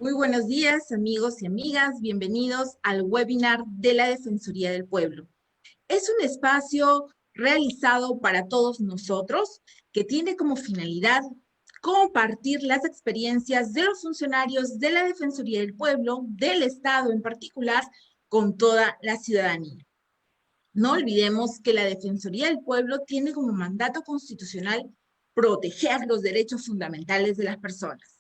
Muy buenos días, amigos y amigas. Bienvenidos al webinar de la Defensoría del Pueblo. Es un espacio realizado para todos nosotros que tiene como finalidad compartir las experiencias de los funcionarios de la Defensoría del Pueblo, del Estado en particular, con toda la ciudadanía. No olvidemos que la Defensoría del Pueblo tiene como mandato constitucional proteger los derechos fundamentales de las personas.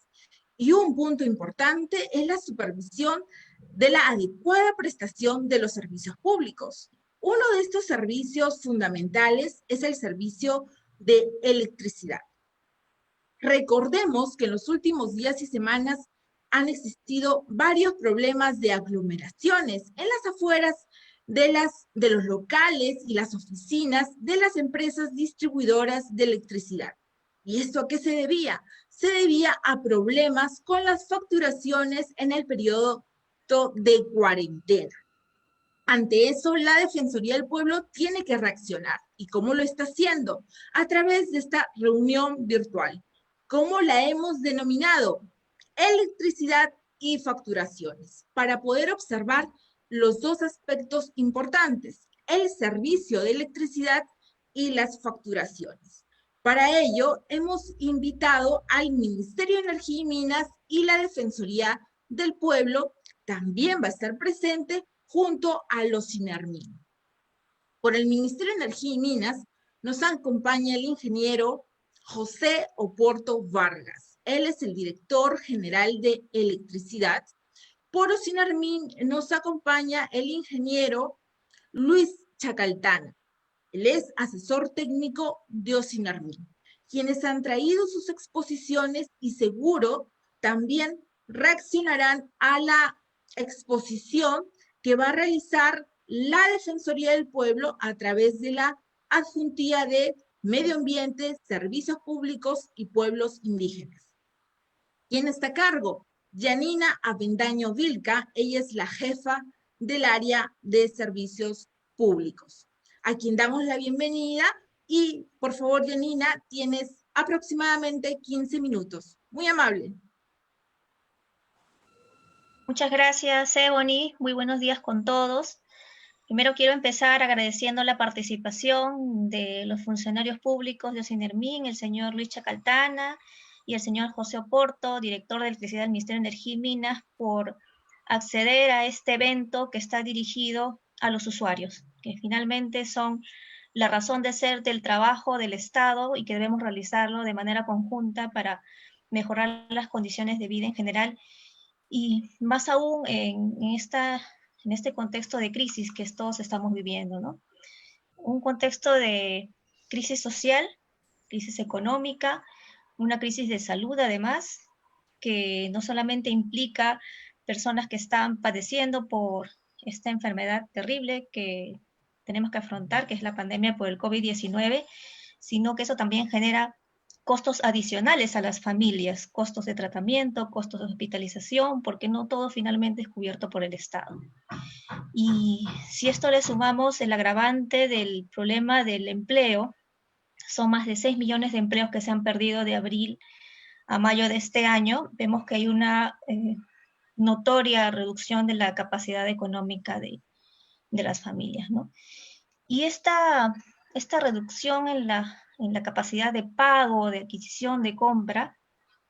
Y un punto importante es la supervisión de la adecuada prestación de los servicios públicos. Uno de estos servicios fundamentales es el servicio de electricidad. Recordemos que en los últimos días y semanas han existido varios problemas de aglomeraciones en las afueras de los locales y las oficinas de las empresas distribuidoras de electricidad. ¿Y esto a qué se debía? Se debía a problemas con las facturaciones en el periodo de cuarentena. Ante eso, la Defensoría del Pueblo tiene que reaccionar. ¿Y cómo lo está haciendo? A través de esta reunión virtual. ¿Cómo la hemos denominado? Electricidad y facturaciones, para poder observar los dos aspectos importantes, el servicio de electricidad y las facturaciones. Para ello, hemos invitado al Ministerio de Energía y Minas y la Defensoría del Pueblo. También va a estar presente junto a los INERMIN. Por el Ministerio de Energía y Minas nos acompaña el ingeniero José Oporto Vargas. Él es el director general de electricidad. Por Osinarmin nos acompaña el ingeniero Luis Chacaltana. Él es asesor técnico de Osinarmin, quienes han traído sus exposiciones y seguro también reaccionarán a la exposición que va a realizar la Defensoría del Pueblo a través de la Adjuntía de Medio Ambiente, Servicios Públicos y Pueblos Indígenas. ¿Quién está a cargo? Yanina Avendaño Vilca, ella es la jefa del área de servicios públicos, a quien damos la bienvenida y, por favor, Yanina, tienes aproximadamente 15 minutos. Muy amable. Muchas gracias, Ebony. Muy buenos días con todos. Primero quiero empezar agradeciendo la participación de los funcionarios públicos de Osinermin, el señor Luis Chacaltana y el señor José Oporto, director de Electricidad del Ministerio de Energía y Minas, por acceder a este evento que está dirigido a los usuarios, que finalmente son la razón de ser del trabajo del Estado y que debemos realizarlo de manera conjunta para mejorar las condiciones de vida en general y más aún en este contexto de crisis que todos estamos viviendo, ¿no? Un contexto de crisis social, crisis económica, una crisis de salud además, que no solamente implica personas que están padeciendo por esta enfermedad terrible que tenemos que afrontar, que es la pandemia por el COVID-19, sino que eso también genera costos adicionales a las familias, costos de tratamiento, costos de hospitalización, porque no todo finalmente es cubierto por el Estado. Y si esto le sumamos el agravante del problema del empleo, son más de 6 millones de empleos que se han perdido de abril a mayo de este año, vemos que hay una notoria reducción de la capacidad económica de las familias, ¿no? Y esta reducción en la capacidad de pago, de adquisición, de compra,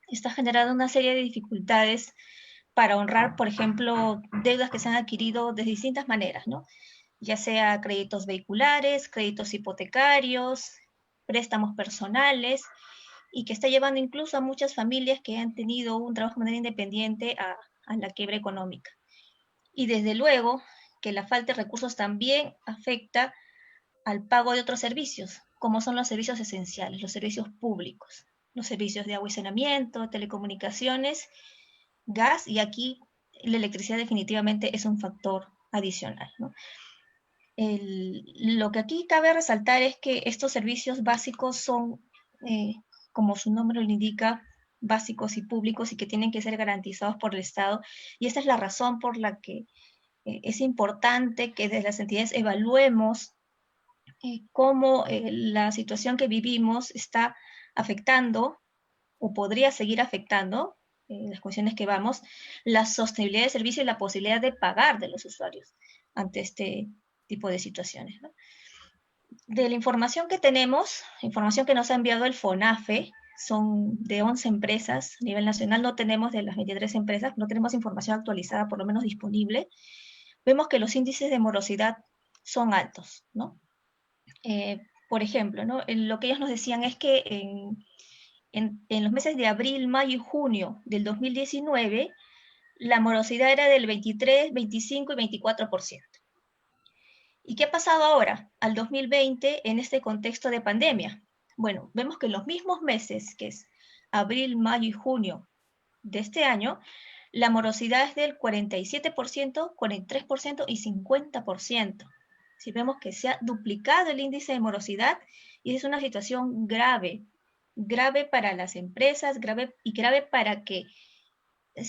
está generando una serie de dificultades para honrar, por ejemplo, deudas que se han adquirido de distintas maneras, ¿no? Ya sea créditos vehiculares, créditos hipotecarios, préstamos personales, y que está llevando incluso a muchas familias que han tenido un trabajo de manera independiente a la quiebra económica. Y desde luego que la falta de recursos también afecta al pago de otros servicios, como son los servicios esenciales, los servicios públicos, los servicios de agua y saneamiento, telecomunicaciones, gas, y aquí la electricidad definitivamente es un factor adicional, ¿no? Lo que aquí cabe resaltar es que estos servicios básicos son, como su nombre lo indica, básicos y públicos y que tienen que ser garantizados por el Estado. Y esta es la razón por la que es importante que desde las entidades evaluemos cómo la situación que vivimos está afectando o podría seguir afectando las condiciones que vamos, la sostenibilidad del servicio y la posibilidad de pagar de los usuarios ante este tipo de situaciones, ¿no? De la información que tenemos, información que nos ha enviado el FONAFE, son de 11 empresas a nivel nacional, no tenemos de las 23 empresas, no tenemos información actualizada, por lo menos disponible. Vemos que los índices de morosidad son altos, ¿no? Por ejemplo, ¿no? Lo que ellos nos decían es que en los meses de abril, mayo y junio del 2019, la morosidad era del 23, 25 y 24%. ¿Y qué ha pasado ahora, al 2020, en este contexto de pandemia? Bueno, vemos que en los mismos meses, que es abril, mayo y junio de este año, la morosidad es del 47%, 43% y 50%. Si vemos que se ha duplicado el índice de morosidad, y es una situación grave, grave para las empresas, grave para que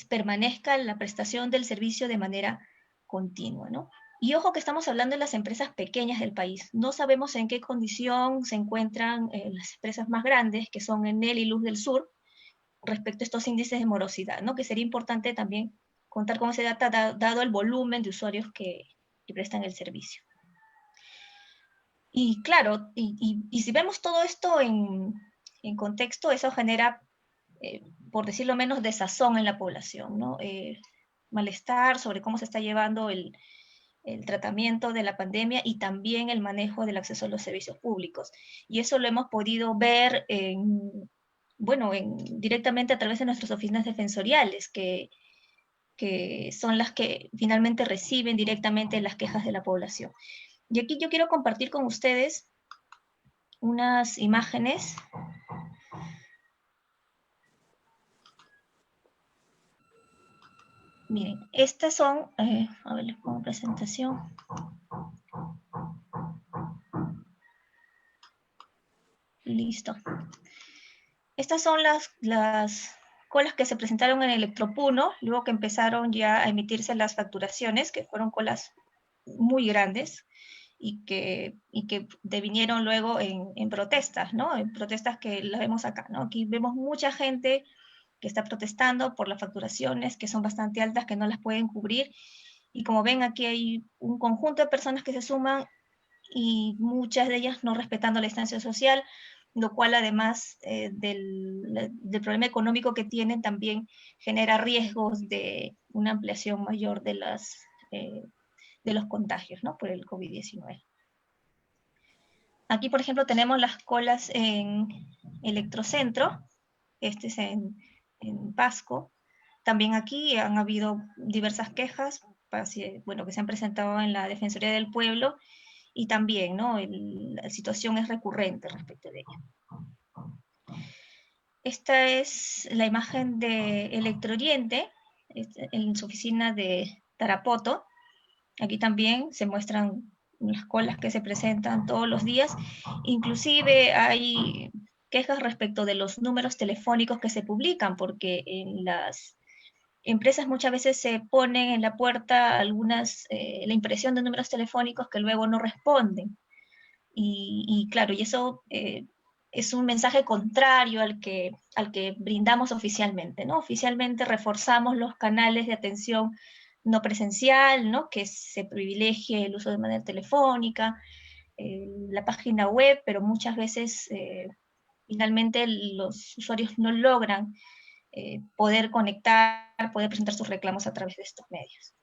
permanezca la prestación del servicio de manera continua, ¿no? Y ojo que estamos hablando de las empresas pequeñas del país. No sabemos en qué condición se encuentran las empresas más grandes, que son Enel y Luz del Sur, respecto a estos índices de morosidad, ¿no? Que sería importante también contar con ese data dado el volumen de usuarios que prestan el servicio. Y claro, y si vemos todo esto en contexto, eso genera, por decirlo menos, desazón en la población, ¿no? Malestar sobre cómo se está llevando el tratamiento de la pandemia y también el manejo del acceso a los servicios públicos. Y eso lo hemos podido ver directamente a través de nuestras oficinas defensoriales, que son las que finalmente reciben directamente las quejas de la población. Y aquí yo quiero compartir con ustedes unas imágenes. Miren, estas son, a ver, les pongo presentación. Listo. Estas son las colas que se presentaron en Electropuno, luego que empezaron ya a emitirse las facturaciones, que fueron colas muy grandes y que devinieron luego en protestas, ¿no? En protestas que las vemos acá, ¿no? Aquí vemos mucha gente que está protestando por las facturaciones, que son bastante altas, que no las pueden cubrir. Y como ven, aquí hay un conjunto de personas que se suman y muchas de ellas no respetando la distancia social, lo cual además del problema económico que tienen también genera riesgos de una ampliación mayor de los contagios, ¿no? Por el COVID-19. Aquí, por ejemplo, tenemos las colas en Electrocentro, este es en Pasco. También aquí han habido diversas quejas, bueno, que se han presentado en la Defensoría del Pueblo, y también, ¿no? La situación es recurrente respecto de ello. Esta es la imagen de Electrooriente, en su oficina de Tarapoto. Aquí también se muestran las colas que se presentan todos los días. Inclusive hay quejas respecto de los números telefónicos que se publican, porque en las empresas muchas veces se ponen en la puerta la impresión de números telefónicos que luego no responden. Y claro, y eso es un mensaje contrario al que brindamos oficialmente, ¿no? Oficialmente reforzamos los canales de atención no presencial, ¿no? Que se privilegie el uso de manera telefónica, la página web, pero muchas veces finalmente los usuarios no logran poder conectar, poder presentar sus reclamos a través de estos medios.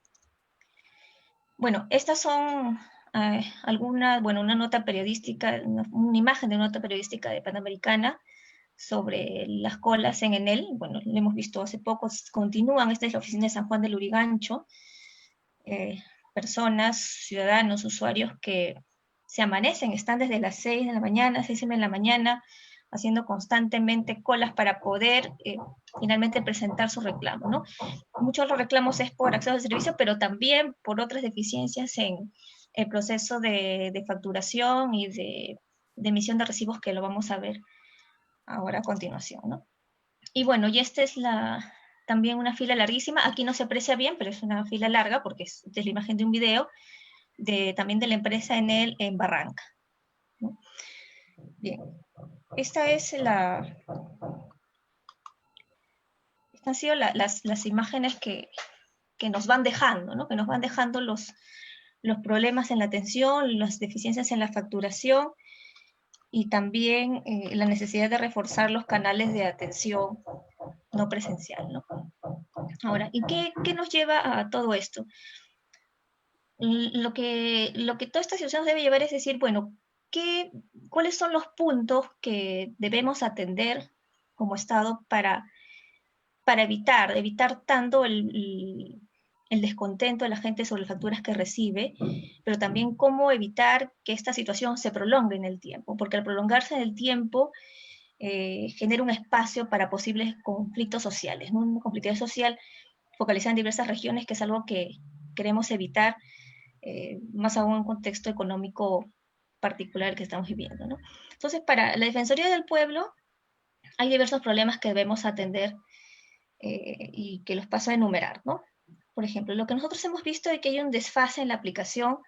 Bueno, estas son una nota periodística, una imagen de una nota periodística de Panamericana sobre las colas en Enel. Bueno, lo hemos visto hace poco, continúan. Esta es la oficina de San Juan del Lurigancho. Personas, ciudadanos, usuarios que se amanecen, están desde las 6 de la mañana, 6:30 de la mañana, haciendo constantemente colas para poder finalmente presentar su reclamo, ¿no? Muchos de los reclamos es por acceso al servicio, pero también por otras deficiencias en el proceso de facturación y de emisión de recibos, que lo vamos a ver ahora a continuación, ¿no? Y bueno, y esta es también una fila larguísima. Aquí no se aprecia bien, pero es una fila larga porque es la imagen de un video también de la empresa Enel en Barranca, ¿no? Bien, esta es han sido las imágenes que nos van dejando, ¿no? Que nos van dejando los problemas en la atención, las deficiencias en la facturación y también la necesidad de reforzar los canales de atención no presencial, ¿no? Ahora, ¿y qué nos lleva a todo esto? Lo que toda esta situación nos debe llevar es decir, bueno, ¿cuáles son los puntos que debemos atender como Estado para evitar tanto el descontento de la gente sobre las facturas que recibe, pero también cómo evitar que esta situación se prolongue en el tiempo? Porque al prolongarse en el tiempo genera un espacio para posibles conflictos sociales, ¿no? Una conflictividad social focalizada en diversas regiones, que es algo que queremos evitar, más aún en un contexto económico particular que estamos viviendo, ¿no? Entonces, para la Defensoría del Pueblo hay diversos problemas que debemos atender y que los paso a enumerar, ¿no? Por ejemplo, lo que nosotros hemos visto es que hay un desfase en la aplicación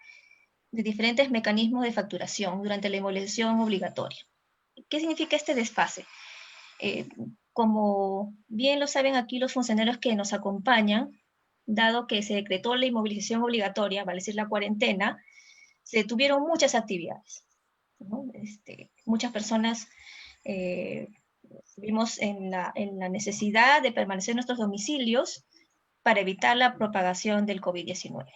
de diferentes mecanismos de facturación durante la inmovilización obligatoria. ¿Qué significa este desfase? Como bien lo saben aquí los funcionarios que nos acompañan, dado que se decretó la inmovilización obligatoria, vale decir la cuarentena, se detuvieron muchas actividades, ¿no? Muchas personas vimos en la necesidad de permanecer en nuestros domicilios para evitar la propagación del COVID-19.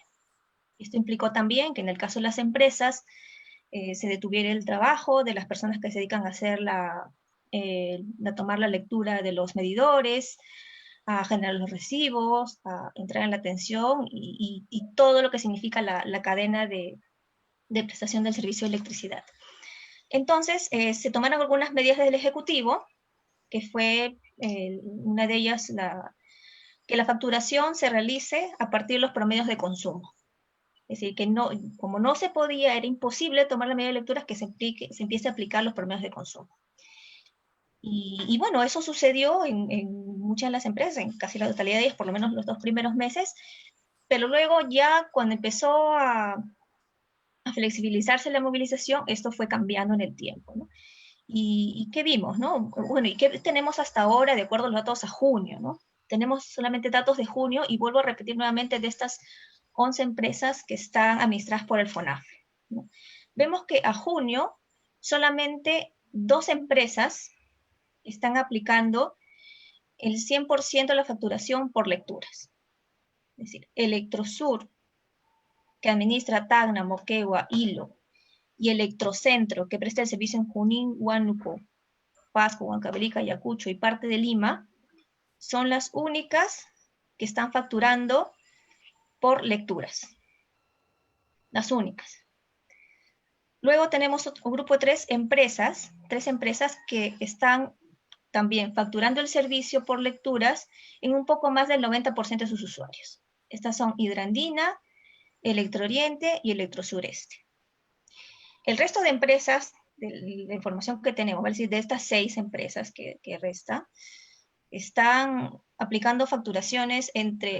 Esto implicó también que en el caso de las empresas se detuviera el trabajo de las personas que se dedican a hacer a tomar la lectura de los medidores, a generar los recibos, a entrar en la atención y todo lo que significa la cadena de prestación del servicio de electricidad. Entonces, se tomaron algunas medidas del Ejecutivo, que fue una de ellas que la facturación se realice a partir de los promedios de consumo. Es decir, que como no se podía, era imposible tomar la medida de lectura que se empiece a aplicar los promedios de consumo. Y bueno, eso sucedió en muchas de las empresas, en casi la totalidad de ellas, por lo menos los 2 primeros meses, pero luego ya cuando empezó a flexibilizarse la movilización, esto fue cambiando en el tiempo, ¿no? ¿Y qué vimos, no? Bueno, ¿y qué tenemos hasta ahora de acuerdo a los datos a junio, no? Tenemos solamente datos de junio y vuelvo a repetir nuevamente de estas 11 empresas que están administradas por el FONAFE, ¿no? Vemos que a junio solamente 2 empresas están aplicando el 100% de la facturación por lecturas. Es decir, Electrosur, que administra Tacna, Moquegua, Hilo, y Electrocentro, que presta el servicio en Junín, Huánuco, Pasco, Huancavelica, Ayacucho y parte de Lima, son las únicas que están facturando por lecturas. Las únicas. Luego tenemos un grupo de 3 empresas que están también facturando el servicio por lecturas en un poco más del 90% de sus usuarios. Estas son Hidrandina, Electrooriente y Electrosureste. El resto de empresas, de la información que tenemos, es decir, de estas 6 empresas que restan, están aplicando facturaciones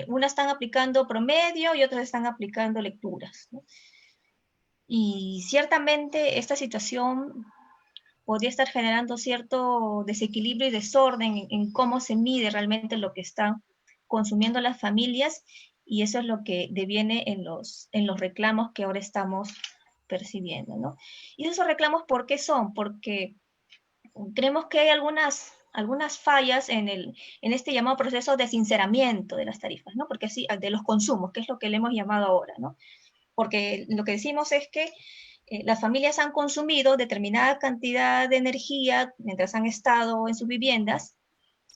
unas están aplicando promedio y otras están aplicando lecturas, ¿no? Y ciertamente esta situación podría estar generando cierto desequilibrio y desorden en cómo se mide realmente lo que están consumiendo las familias, y eso es lo que deviene en los reclamos que ahora estamos percibiendo, ¿no? Y esos reclamos, ¿por qué son? Porque creemos que hay algunas fallas en este llamado proceso de sinceramiento de las tarifas, ¿no? Porque así, de los consumos, que es lo que le hemos llamado ahora, ¿no? Porque lo que decimos es que las familias han consumido determinada cantidad de energía mientras han estado en sus viviendas,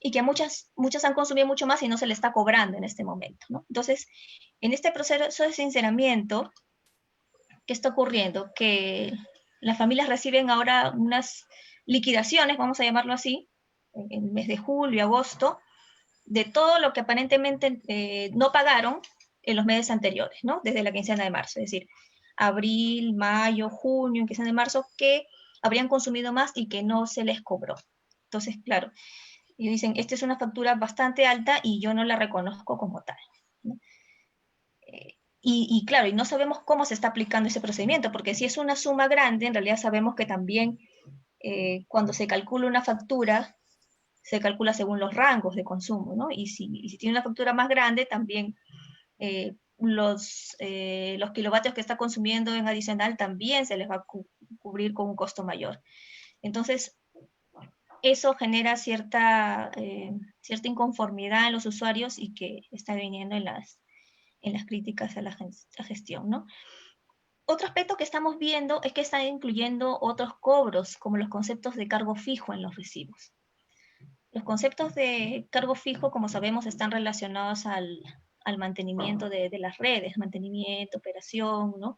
y que muchas han consumido mucho más y no se les está cobrando en este momento, ¿no? Entonces, en este proceso de sinceramiento, ¿qué está ocurriendo? Que las familias reciben ahora unas liquidaciones, vamos a llamarlo así, en el mes de julio y agosto, de todo lo que aparentemente no pagaron en los meses anteriores, ¿no? Desde la quincena de marzo, es decir, abril, mayo, junio, quincena de marzo, que habrían consumido más y que no se les cobró. Entonces, claro, ellos dicen, esta es una factura bastante alta y yo no la reconozco como tal, ¿no? Y claro, y no sabemos cómo se está aplicando ese procedimiento, porque si es una suma grande, en realidad sabemos que también cuando se calcula una factura, se calcula según los rangos de consumo, ¿no? Y si tiene una factura más grande, también los kilovatios que está consumiendo en adicional también se les va a cubrir con un costo mayor. Entonces, eso genera cierta inconformidad en los usuarios y que está viniendo en las críticas a la gestión, ¿no? Otro aspecto que estamos viendo es que están incluyendo otros cobros, como los conceptos de cargo fijo en los recibos. Los conceptos de cargo fijo, como sabemos, están relacionados al mantenimiento de las redes, mantenimiento, operación, ¿no?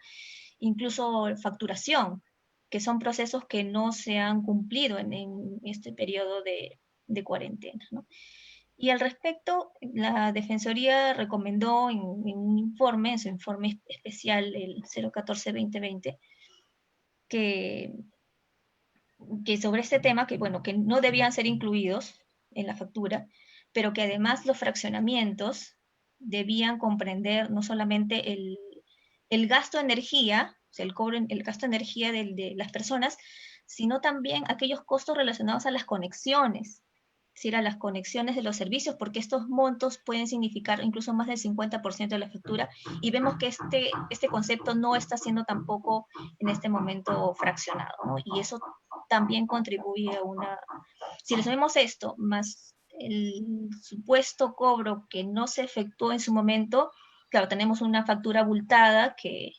Incluso facturación, que son procesos que no se han cumplido en este periodo de cuarentena, ¿no? Y al respecto, la Defensoría recomendó en un informe, en su informe especial, el 014-2020, que sobre este tema, que bueno, que no debían ser incluidos en la factura, pero que además los fraccionamientos debían comprender no solamente el gasto de energía, o sea, el gasto de energía de las personas, sino también aquellos costos relacionados a las conexiones, es decir, a las conexiones de los servicios, porque estos montos pueden significar incluso más del 50% de la factura, y vemos que este concepto no está siendo tampoco en este momento fraccionado, ¿no? Y eso también contribuye a una... Si le sumemos esto, más el supuesto cobro que no se efectuó en su momento, claro, tenemos una factura abultada que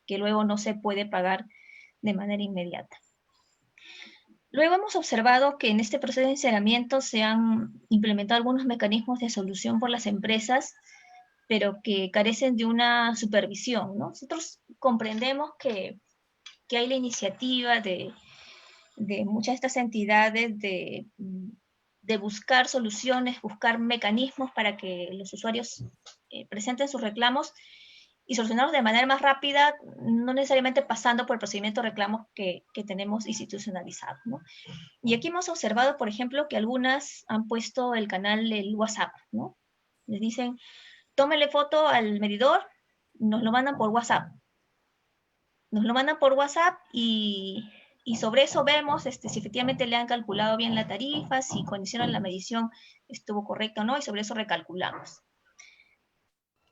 luego no se puede pagar de manera inmediata. Luego hemos observado que en este proceso de sinceramiento se han implementado algunos mecanismos de solución por las empresas, pero que carecen de una supervisión, ¿no? Nosotros comprendemos que hay la iniciativa de muchas de estas entidades de buscar soluciones, buscar mecanismos para que los usuarios presenten sus reclamos y solucionarlos de manera más rápida, no necesariamente pasando por el procedimiento de reclamos que tenemos institucionalizado, ¿no? Y aquí hemos observado, por ejemplo, que algunas han puesto el canal, el WhatsApp, ¿no? Les dicen, tómele foto al medidor, nos lo mandan por WhatsApp. Nos lo mandan por WhatsApp y sobre eso vemos si efectivamente le han calculado bien la tarifa, si cuando hicieron la medición estuvo correcta o no, y sobre eso recalculamos.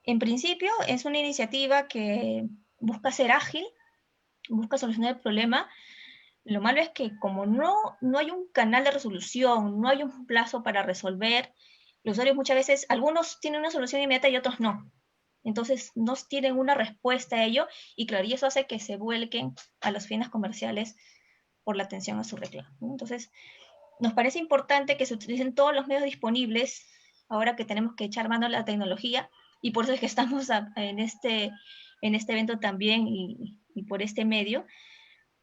En principio, es una iniciativa que busca ser ágil, busca solucionar el problema. Lo malo es que como no hay un canal de resolución, no hay un plazo para resolver, los usuarios muchas veces, algunos tienen una solución inmediata y otros no. Entonces, no tienen una respuesta a ello, y claro, y eso hace que se vuelquen a las oficinas comerciales por la atención a su reclamo, ¿no? Entonces, nos parece importante que se utilicen todos los medios disponibles, ahora que tenemos que echar mano a la tecnología, y por eso es que estamos en este evento también, y por este medio,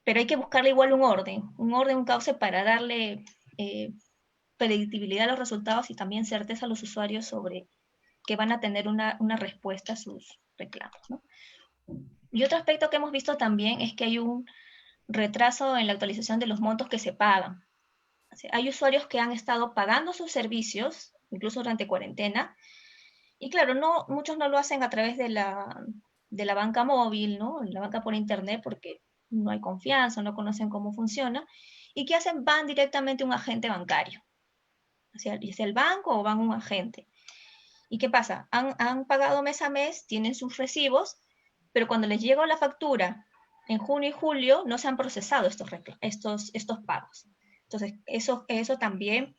pero hay que buscarle igual un orden, un cauce para darle predictibilidad a los resultados y también certeza a los usuarios sobre que van a tener una respuesta a sus reclamos, ¿no? Y otro aspecto que hemos visto también es que hay un retraso en la actualización de los montos que se pagan. O sea, hay usuarios que han estado pagando sus servicios, incluso durante cuarentena, y claro, muchos no lo hacen a través de la banca móvil, ¿no? La banca por internet, porque no hay confianza, no conocen cómo funciona, y ¿qué hacen? Van directamente a un agente bancario, hacia el banco o van a un agente. ¿Y qué pasa? Han pagado mes a mes, tienen sus recibos, pero cuando les llegó la factura en junio y julio, no se han procesado estos pagos. Entonces, eso también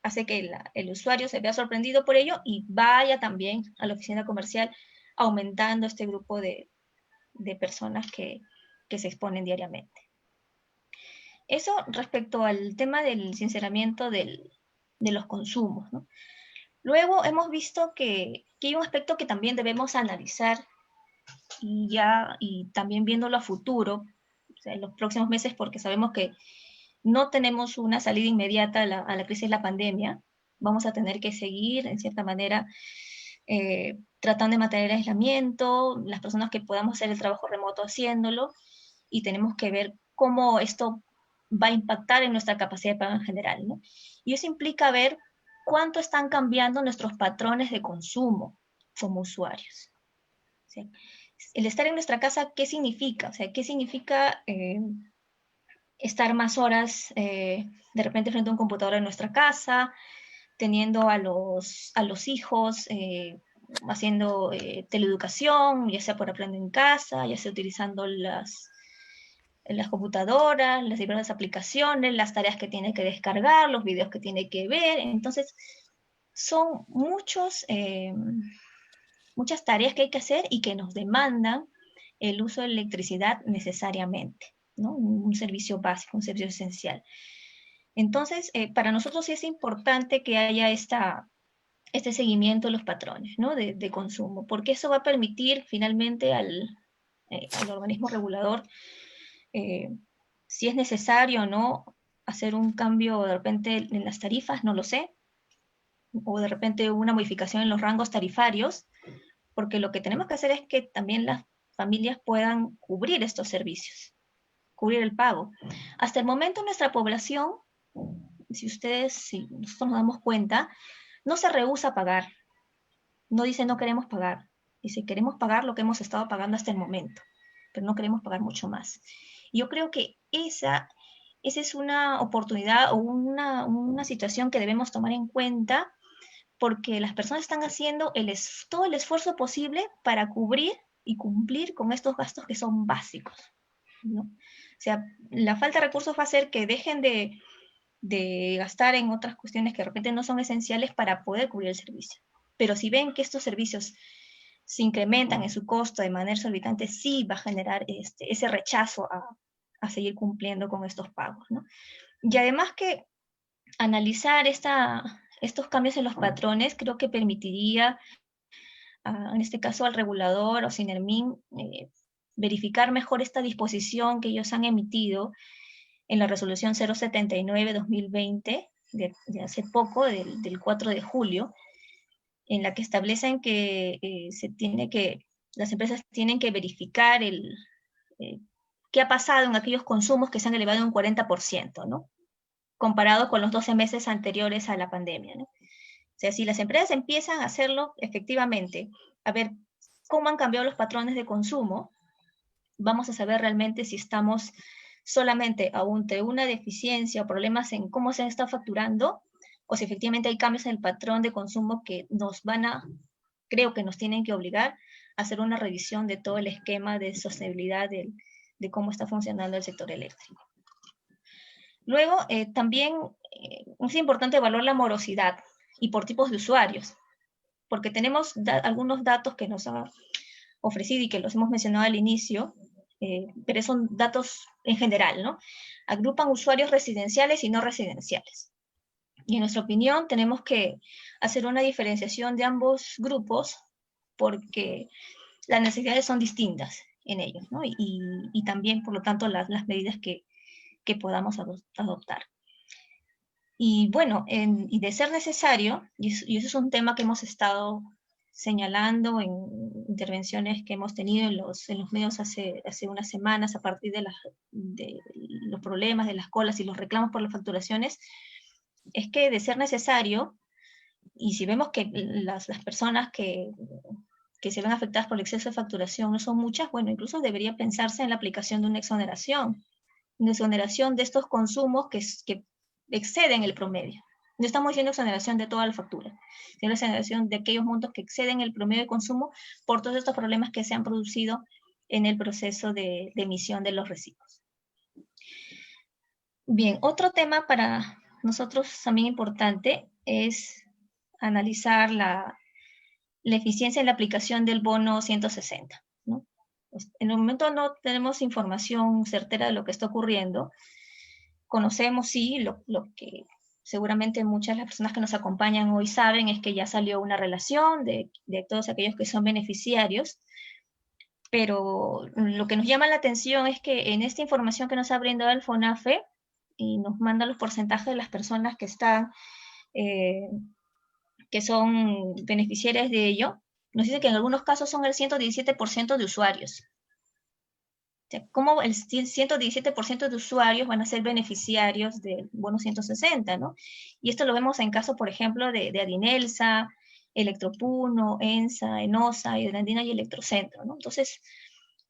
hace que el usuario se vea sorprendido por ello y vaya también a la oficina comercial, aumentando este grupo de personas que se exponen diariamente. Eso respecto al tema del sinceramiento de los consumos, ¿no? Luego hemos visto que hay un aspecto que también debemos analizar y también viéndolo a futuro, o sea, en los próximos meses, porque sabemos que no tenemos una salida inmediata a la crisis de la pandemia. Vamos a tener que seguir, en cierta manera, tratando de mantener el aislamiento, las personas que podamos hacer el trabajo remoto haciéndolo, y tenemos que ver cómo esto va a impactar en nuestra capacidad de pago en general, ¿no? Y eso implica ver cuánto están cambiando nuestros patrones de consumo como usuarios. ¿Sí? El estar en nuestra casa, ¿qué significa? O sea, ¿qué significa estar más horas de repente frente a un computador en nuestra casa, teniendo a los hijos haciendo teleeducación, ya sea por aprender en casa, ya sea utilizando las computadoras, las diversas aplicaciones, las tareas que tiene que descargar, los videos que tiene que ver. Entonces, son muchas tareas que hay que hacer y que nos demandan el uso de electricidad necesariamente, ¿no? Un servicio básico, un servicio esencial. Entonces, para nosotros sí es importante que haya este seguimiento de los patrones, ¿no? de consumo, porque eso va a permitir finalmente al organismo regulador, si es necesario o no hacer un cambio de repente en las tarifas, no lo sé, o de repente una modificación en los rangos tarifarios, porque lo que tenemos que hacer es que también las familias puedan cubrir estos servicios, cubrir el pago. Hasta el momento nuestra población, si nosotros nos damos cuenta, no se rehúsa a pagar, no dice no queremos pagar, dice queremos pagar lo que hemos estado pagando hasta el momento, pero no queremos pagar mucho más. Y yo creo que esa es una oportunidad o una situación que debemos tomar en cuenta, porque las personas están haciendo todo el esfuerzo posible para cubrir y cumplir con estos gastos que son básicos, ¿no? O sea, la falta de recursos va a hacer que dejen de gastar en otras cuestiones que de repente no son esenciales para poder cubrir el servicio. Pero si ven que estos servicios se incrementan en su costo de manera exorbitante, sí va a generar ese rechazo a seguir cumpliendo con estos pagos, ¿no? Y además que analizar estos cambios en los patrones creo que permitiría, en este caso al regulador o Sinermin, verificar mejor esta disposición que ellos han emitido en la resolución 079-2020 de hace poco, del 4 de julio, en la que establecen que las empresas tienen que verificar qué ha pasado en aquellos consumos que se han elevado en un 40%, ¿no? Comparado con los 12 meses anteriores a la pandemia, ¿no? O sea, si las empresas empiezan a hacerlo efectivamente, a ver cómo han cambiado los patrones de consumo, vamos a saber realmente si estamos solamente ante una deficiencia o problemas en cómo se está facturando, o si efectivamente hay cambios en el patrón de consumo que creo que nos tienen que obligar a hacer una revisión de todo el esquema de sostenibilidad de cómo está funcionando el sector eléctrico. Luego, también es importante evaluar la morosidad y por tipos de usuarios, porque tenemos algunos datos que nos ha ofrecido y que los hemos mencionado al inicio, pero son datos en general, ¿no? Agrupan usuarios residenciales y no residenciales. Y en nuestra opinión tenemos que hacer una diferenciación de ambos grupos porque las necesidades son distintas en ellos, ¿no? Y también, por lo tanto, las medidas que podamos adoptar. Y bueno, y de ser necesario, y eso es un tema que hemos estado señalando en intervenciones que hemos tenido en los medios hace unas semanas a partir de los problemas de las colas y los reclamos por las facturaciones, es que de ser necesario, y si vemos que las personas que se ven afectadas por el exceso de facturación no son muchas, bueno, incluso debería pensarse en la aplicación de una exoneración de estos consumos que exceden el promedio. No estamos diciendo exoneración de toda la factura, sino exoneración de aquellos montos que exceden el promedio de consumo por todos estos problemas que se han producido en el proceso de emisión de los recibos. Bien, otro tema para nosotros también importante es analizar la eficiencia en la aplicación del bono 160, ¿no? En el momento no tenemos información certera de lo que está ocurriendo. Conocemos, sí, lo que seguramente muchas de las personas que nos acompañan hoy saben es que ya salió una relación de todos aquellos que son beneficiarios, pero lo que nos llama la atención es que en esta información que nos ha brindado el FONAFE y nos manda los porcentajes de las personas que están, que son beneficiarias de ello, nos dice que en algunos casos son el 117% de usuarios. O sea, ¿cómo el 117% de usuarios van a ser beneficiarios del bono 160, ¿no? Y esto lo vemos en caso, por ejemplo, de Adinelsa, Electropuno, ENSA, ENOSA, Hidroandina y Electrocentro, ¿no? Entonces,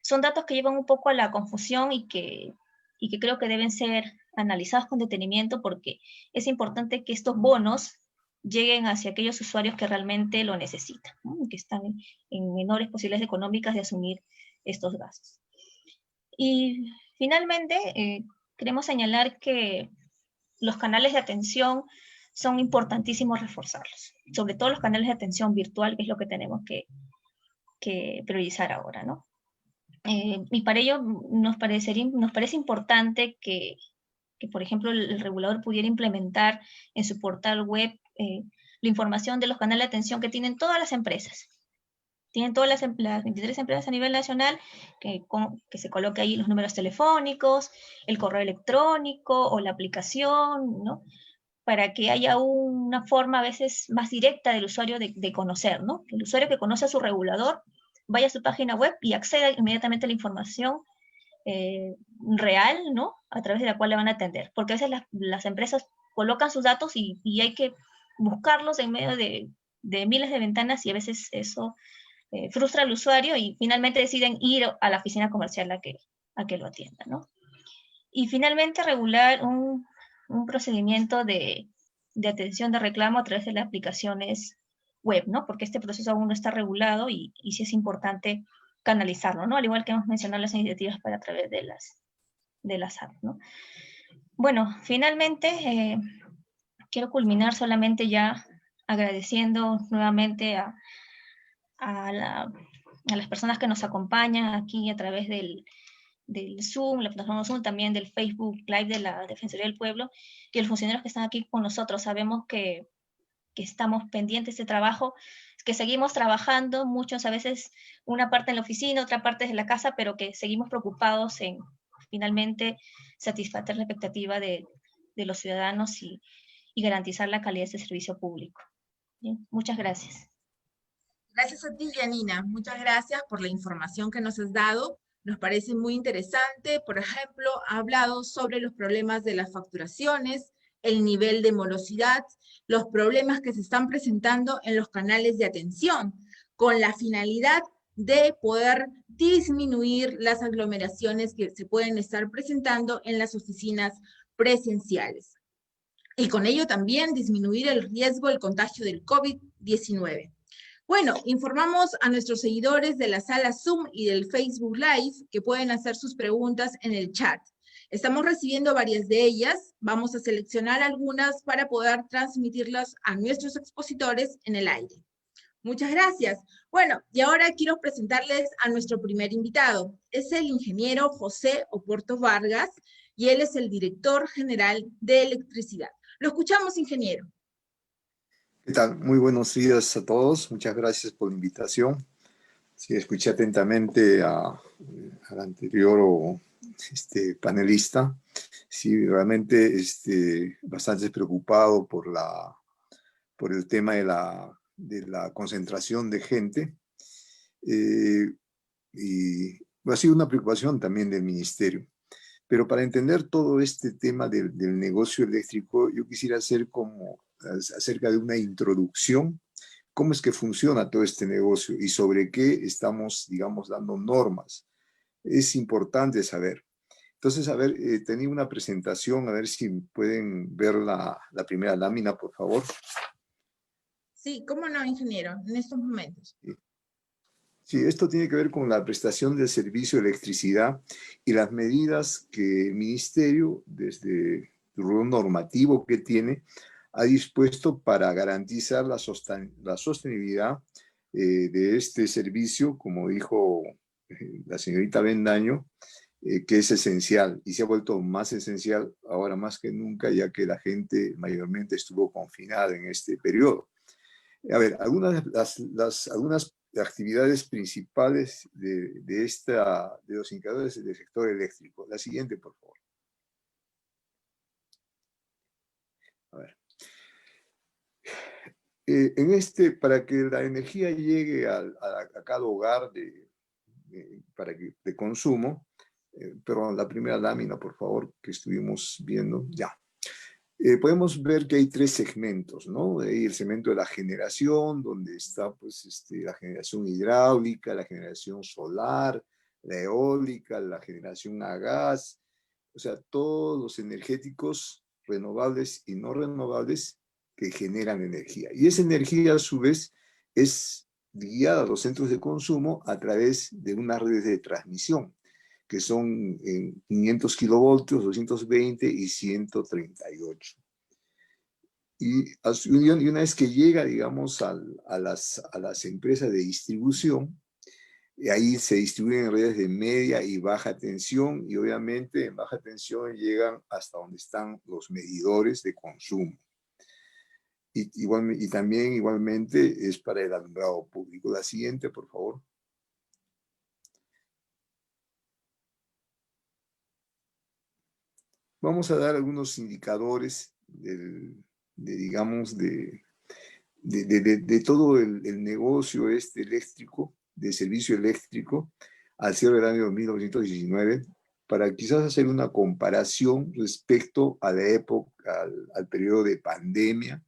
son datos que llevan un poco a la confusión y que y que creo que deben ser analizados con detenimiento porque es importante que estos bonos lleguen hacia aquellos usuarios que realmente lo necesitan, ¿no? Que están en menores posibilidades económicas de asumir estos gastos. Y finalmente, queremos señalar que los canales de atención son importantísimos reforzarlos, sobre todo los canales de atención virtual, que es lo que tenemos que priorizar ahora, ¿no? Y para ello nos parece importante que, por ejemplo, el regulador pudiera implementar en su portal web la información de los canales de atención que tienen todas las empresas. Tienen todas las 23 empresas a nivel nacional, que se coloque ahí los números telefónicos, el correo electrónico o la aplicación, ¿no? Para que haya una forma a veces más directa del usuario de conocer, ¿no? El usuario que conoce a su regulador vaya a su página web y acceda inmediatamente a la información real, ¿no? A través de la cual le van a atender. Porque a veces las empresas colocan sus datos y hay que buscarlos en medio de miles de ventanas y a veces eso frustra al usuario y finalmente deciden ir a la oficina comercial a que lo atienda, ¿no? Y finalmente regular un procedimiento de atención de reclamo a través de las aplicaciones web, ¿no? Porque este proceso aún no está regulado y sí es importante canalizarlo, ¿no? Al igual que hemos mencionado las iniciativas para a través de las apps, ¿no? Bueno, finalmente quiero culminar solamente ya agradeciendo nuevamente a las personas que nos acompañan aquí a través del Zoom, la plataforma Zoom, también del Facebook Live de la Defensoría del Pueblo, y los funcionarios que están aquí con nosotros. Sabemos que estamos pendientes de trabajo, que seguimos trabajando, muchos a veces una parte en la oficina, otra parte en la casa, pero que seguimos preocupados en finalmente satisfacer la expectativa de los ciudadanos y garantizar la calidad de este servicio público. Bien, muchas gracias. Gracias a ti, Janina. Muchas gracias por la información que nos has dado. Nos parece muy interesante. Por ejemplo, ha hablado sobre los problemas de las facturaciones, el nivel de morosidad, los problemas que se están presentando en los canales de atención, con la finalidad de poder disminuir las aglomeraciones que se pueden estar presentando en las oficinas presenciales. Y con ello también disminuir el riesgo del contagio del COVID-19. Bueno, informamos a nuestros seguidores de la sala Zoom y del Facebook Live que pueden hacer sus preguntas en el chat. Estamos recibiendo varias de ellas. Vamos a seleccionar algunas para poder transmitirlas a nuestros expositores en el aire. Muchas gracias. Bueno, y ahora quiero presentarles a nuestro primer invitado. Es el ingeniero José Oporto Vargas y él es el director general de electricidad. Lo escuchamos, ingeniero. ¿Qué tal? Muy buenos días a todos. Muchas gracias por la invitación. Sí, escuché atentamente al anterior panelista. Sí, realmente bastante preocupado por el tema de la concentración de gente. Y ha sido una preocupación también del ministerio. Pero para entender todo este tema del negocio eléctrico, yo quisiera hacer acerca de una introducción, cómo es que funciona todo este negocio y sobre qué estamos, digamos, dando normas. Es importante saber. Entonces, a ver, tenía una presentación, a ver si pueden ver la primera lámina, por favor. Sí, cómo no, ingeniero, en estos momentos. Sí, esto tiene que ver con la prestación del servicio de electricidad y las medidas que el Ministerio, desde el rol normativo que tiene, ha dispuesto para garantizar la sostenibilidad de este servicio, como dijo la señorita Bendaño, que es esencial y se ha vuelto más esencial ahora más que nunca, ya que la gente mayormente estuvo confinada en este periodo. A ver, algunas actividades principales de los indicadores del sector eléctrico. La siguiente, por favor. A ver. Para que la energía llegue a cada hogar de consumo, perdón, la primera lámina, por favor, que estuvimos viendo, ya. Podemos ver que hay tres segmentos, ¿no? Hay el segmento de la generación, donde está pues, la generación hidráulica, la generación solar, la eólica, la generación a gas. O sea, todos los energéticos renovables y no renovables que generan energía. Y esa energía, a su vez, es guiada a los centros de consumo a través de unas redes de transmisión, que son en 500 kilovoltios, 220 y 138. Y una vez que llega, digamos, a las empresas de distribución, ahí se distribuyen en redes de media y baja tensión, y obviamente en baja tensión llegan hasta donde están los medidores de consumo. Y también igualmente es para el alumbrado público. La siguiente, por favor. Vamos a dar algunos indicadores digamos, de todo el negocio eléctrico, de servicio eléctrico, al cierre del año 1919, para quizás hacer una comparación respecto a la época, al periodo de pandemia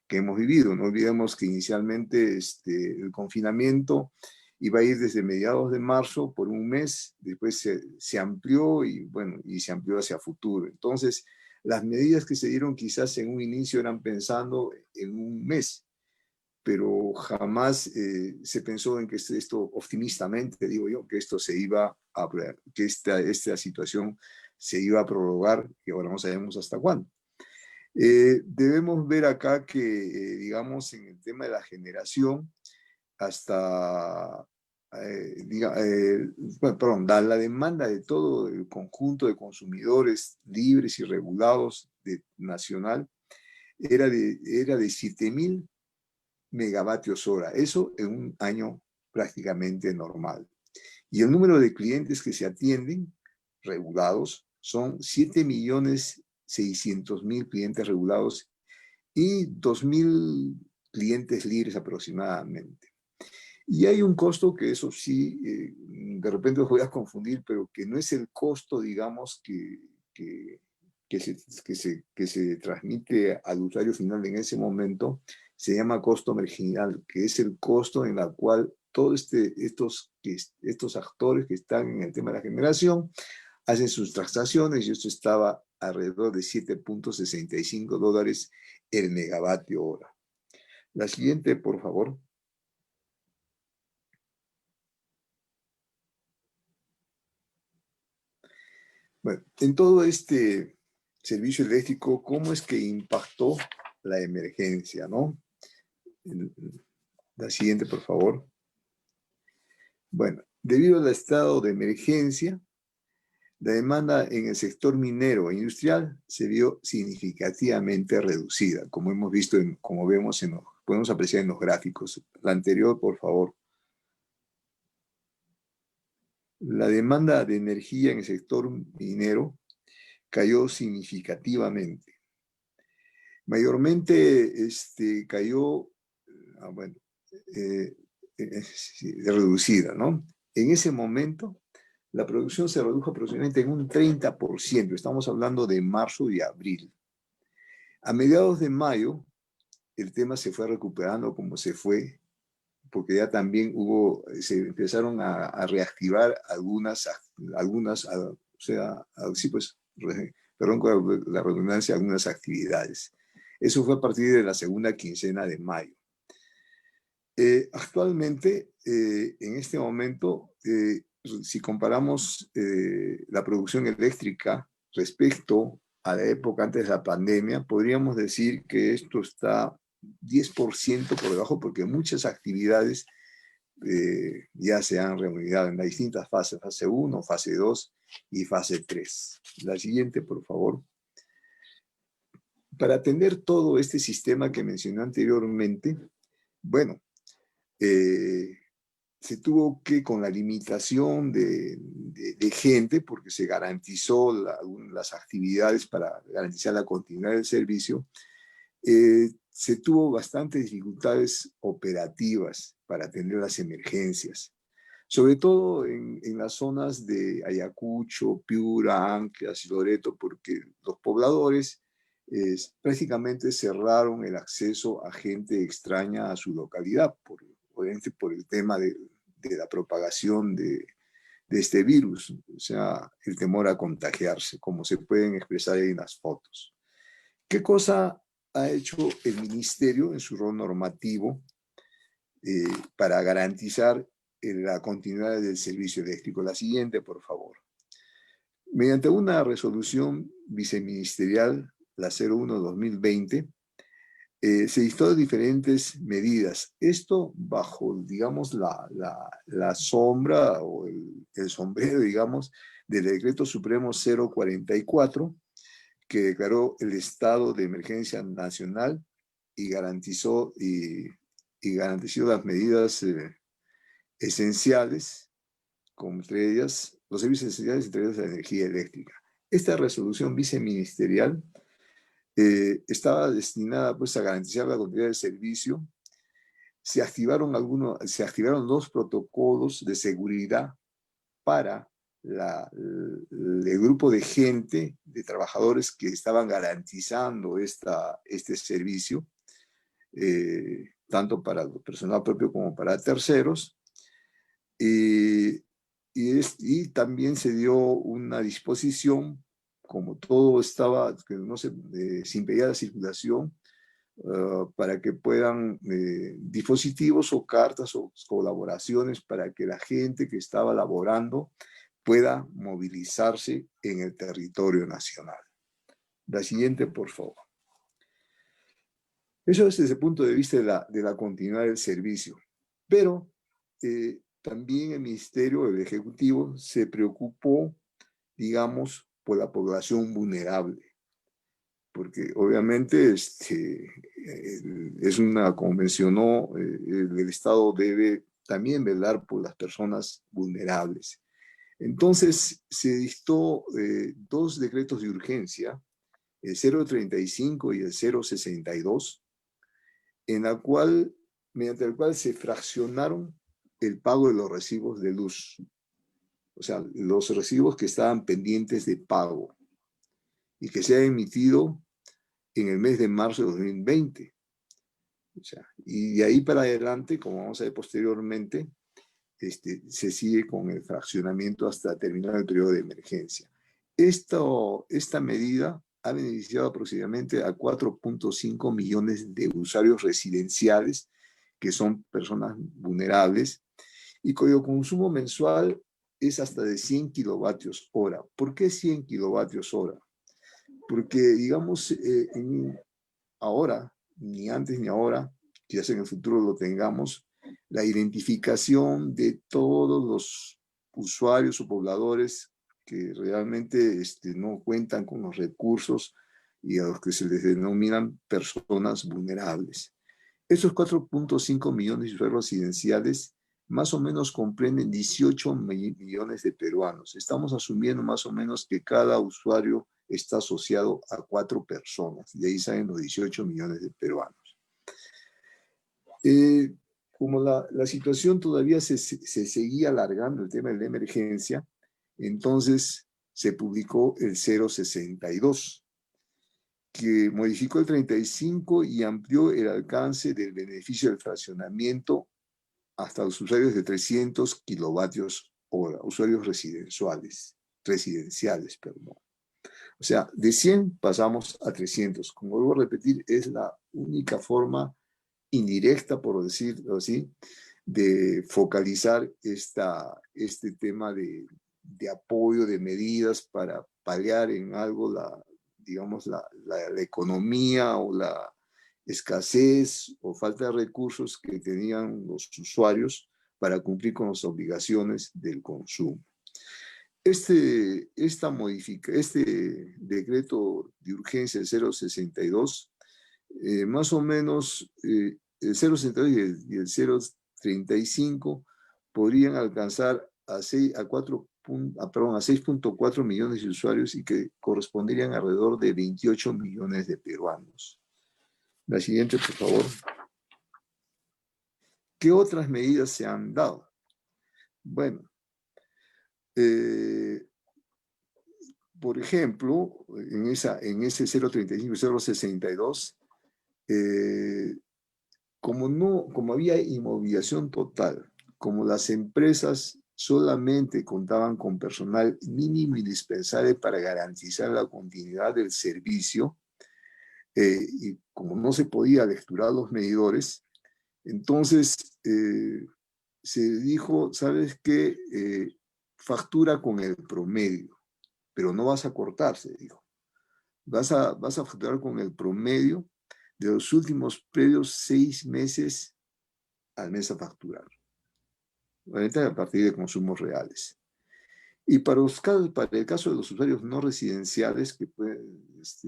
que hemos vivido. No olvidemos que inicialmente el confinamiento iba a ir desde mediados de marzo por un mes, después se amplió y bueno, y se amplió hacia futuro. Entonces, las medidas que se dieron quizás en un inicio eran pensando en un mes, pero jamás se pensó en que esto, optimistamente digo yo, que esto se iba a, que esta situación se iba a prorrogar, y ahora no sabemos hasta cuándo. Debemos ver acá que, digamos, en el tema de la generación, hasta, bueno, perdón, la demanda de todo el conjunto de consumidores libres y regulados nacional era de 7.000 megavatios hora, eso en un año prácticamente normal. Y el número de clientes que se atienden regulados son 7.600.000 clientes regulados y 2.000 clientes libres aproximadamente. Y hay un costo que eso sí, de repente os voy a confundir, pero que no es el costo, digamos, que se transmite al usuario final en ese momento, se llama costo marginal, que es el costo en el cual todos estos actores que están en el tema de la generación hacen sus transacciones, y esto estaba alrededor de $7.65 el megavatio hora. La siguiente, por favor. Bueno, en todo este servicio eléctrico, ¿cómo es que impactó la emergencia, no? La siguiente, por favor. Bueno, debido al estado de emergencia, la demanda en el sector minero e industrial se vio significativamente reducida, como hemos visto, como vemos podemos apreciar en los gráficos. La anterior, por favor. La demanda de energía en el sector minero cayó significativamente. Mayormente cayó, bueno, reducida, ¿no? En ese momento, la producción se redujo aproximadamente en un 30%. Estamos hablando de marzo y abril. A mediados de mayo, el tema se fue recuperando como se fue, porque ya también se empezaron a reactivar algunas, o sea, sí, pues, perdón con la redundancia, algunas actividades. Eso fue a partir de la segunda quincena de mayo. Actualmente, en este momento, si comparamos la producción eléctrica respecto a la época antes de la pandemia, podríamos decir que esto está 10% por debajo, porque muchas actividades ya se han reunido en las distintas fases, fase 1, fase 2 y fase 3. La siguiente, por favor. Para atender todo este sistema que mencioné anteriormente, bueno, se tuvo que, con la limitación de gente, porque se garantizó las actividades para garantizar la continuidad del servicio, se tuvo bastantes dificultades operativas para atender las emergencias, sobre todo en las zonas de Ayacucho, Piura, Anclas y Loreto, porque los pobladores prácticamente cerraron el acceso a gente extraña a su localidad, obviamente por el tema de la propagación este virus, o sea, el temor a contagiarse, como se pueden expresar en las fotos. ¿Qué cosa ha hecho el ministerio en su rol normativo para garantizar la continuidad del servicio eléctrico? La siguiente, por favor. Mediante una resolución viceministerial, la 01-2020, se dictó diferentes medidas. Esto bajo, digamos, la sombra o el sombrero, digamos, del Decreto Supremo 044, que declaró el estado de emergencia nacional y garantizó las medidas esenciales, como entre ellas los servicios esenciales, entre ellas la energía eléctrica. Esta resolución viceministerial estaba destinada pues, a garantizar la continuidad del servicio. Se activaron 2 protocolos de seguridad para el grupo de gente, de trabajadores que estaban garantizando este servicio, tanto para el personal propio como para terceros. Y también se dio una disposición, como todo estaba, que no se impedía la circulación, para que puedan dispositivos o cartas o colaboraciones para que la gente que estaba laborando pueda movilizarse en el territorio nacional. La siguiente, por favor. Eso es desde el punto de vista de la continuidad del servicio. Pero también el Ministerio, el Ejecutivo, se preocupó, digamos, por la población vulnerable. Porque obviamente es una, como mencionó, el Estado debe también velar por las personas vulnerables. Entonces se dictó 2 decretos de urgencia, el 035 y el 062, mediante el cual se fraccionaron el pago de los recibos de luz. O sea, los recibos que estaban pendientes de pago y que se ha emitido en el mes de marzo de 2020. O sea, y de ahí para adelante, como vamos a ver posteriormente, se sigue con el fraccionamiento hasta terminar el periodo de emergencia. Esta medida ha beneficiado aproximadamente a 4.5 millones de usuarios residenciales, que son personas vulnerables, y cuyo consumo mensual es hasta de 100 kilovatios hora. ¿Por qué 100 kilovatios hora? Porque, digamos, ahora, ni antes ni ahora, quizás en el futuro lo tengamos, la identificación de todos los usuarios o pobladores que realmente no cuentan con los recursos y a los que se les denominan personas vulnerables. Esos 4.5 millones de usuarios residenciales más o menos comprenden 18 millones de peruanos. Estamos asumiendo más o menos que cada usuario está asociado a 4 personas, y ahí salen los 18 millones de peruanos. Como la situación todavía se seguía alargando, el tema de la emergencia, entonces se publicó el 062, que modificó el 35 y amplió el alcance del beneficio del fraccionamiento hasta los usuarios de 300 kilovatios hora, usuarios residenciales, perdón. O sea, de 100 pasamos a 300. Como vuelvo a repetir, es la única forma indirecta, por decirlo así, de focalizar este tema de apoyo, de medidas para paliar en algo digamos, la economía o la escasez o falta de recursos que tenían los usuarios para cumplir con las obligaciones del consumo. Este decreto de urgencia, el 062, más o menos el 062 y el 035 podrían alcanzar a 6.4 millones de usuarios y que corresponderían a alrededor de 28 millones de peruanos. La siguiente, por favor. ¿Qué otras medidas se han dado? Bueno, por ejemplo, en ese 035 y 062, como había inmovilización total, como las empresas solamente contaban con personal mínimo indispensable para garantizar la continuidad del servicio, y como no se podía lecturar los medidores, entonces se dijo, ¿sabes qué? Factura con el promedio, pero no vas a cortar, se dijo. Vas a facturar con el promedio de los últimos previos 6 meses al mes a facturar. Obviamente a partir de consumos reales. Y para el caso de los usuarios no residenciales, que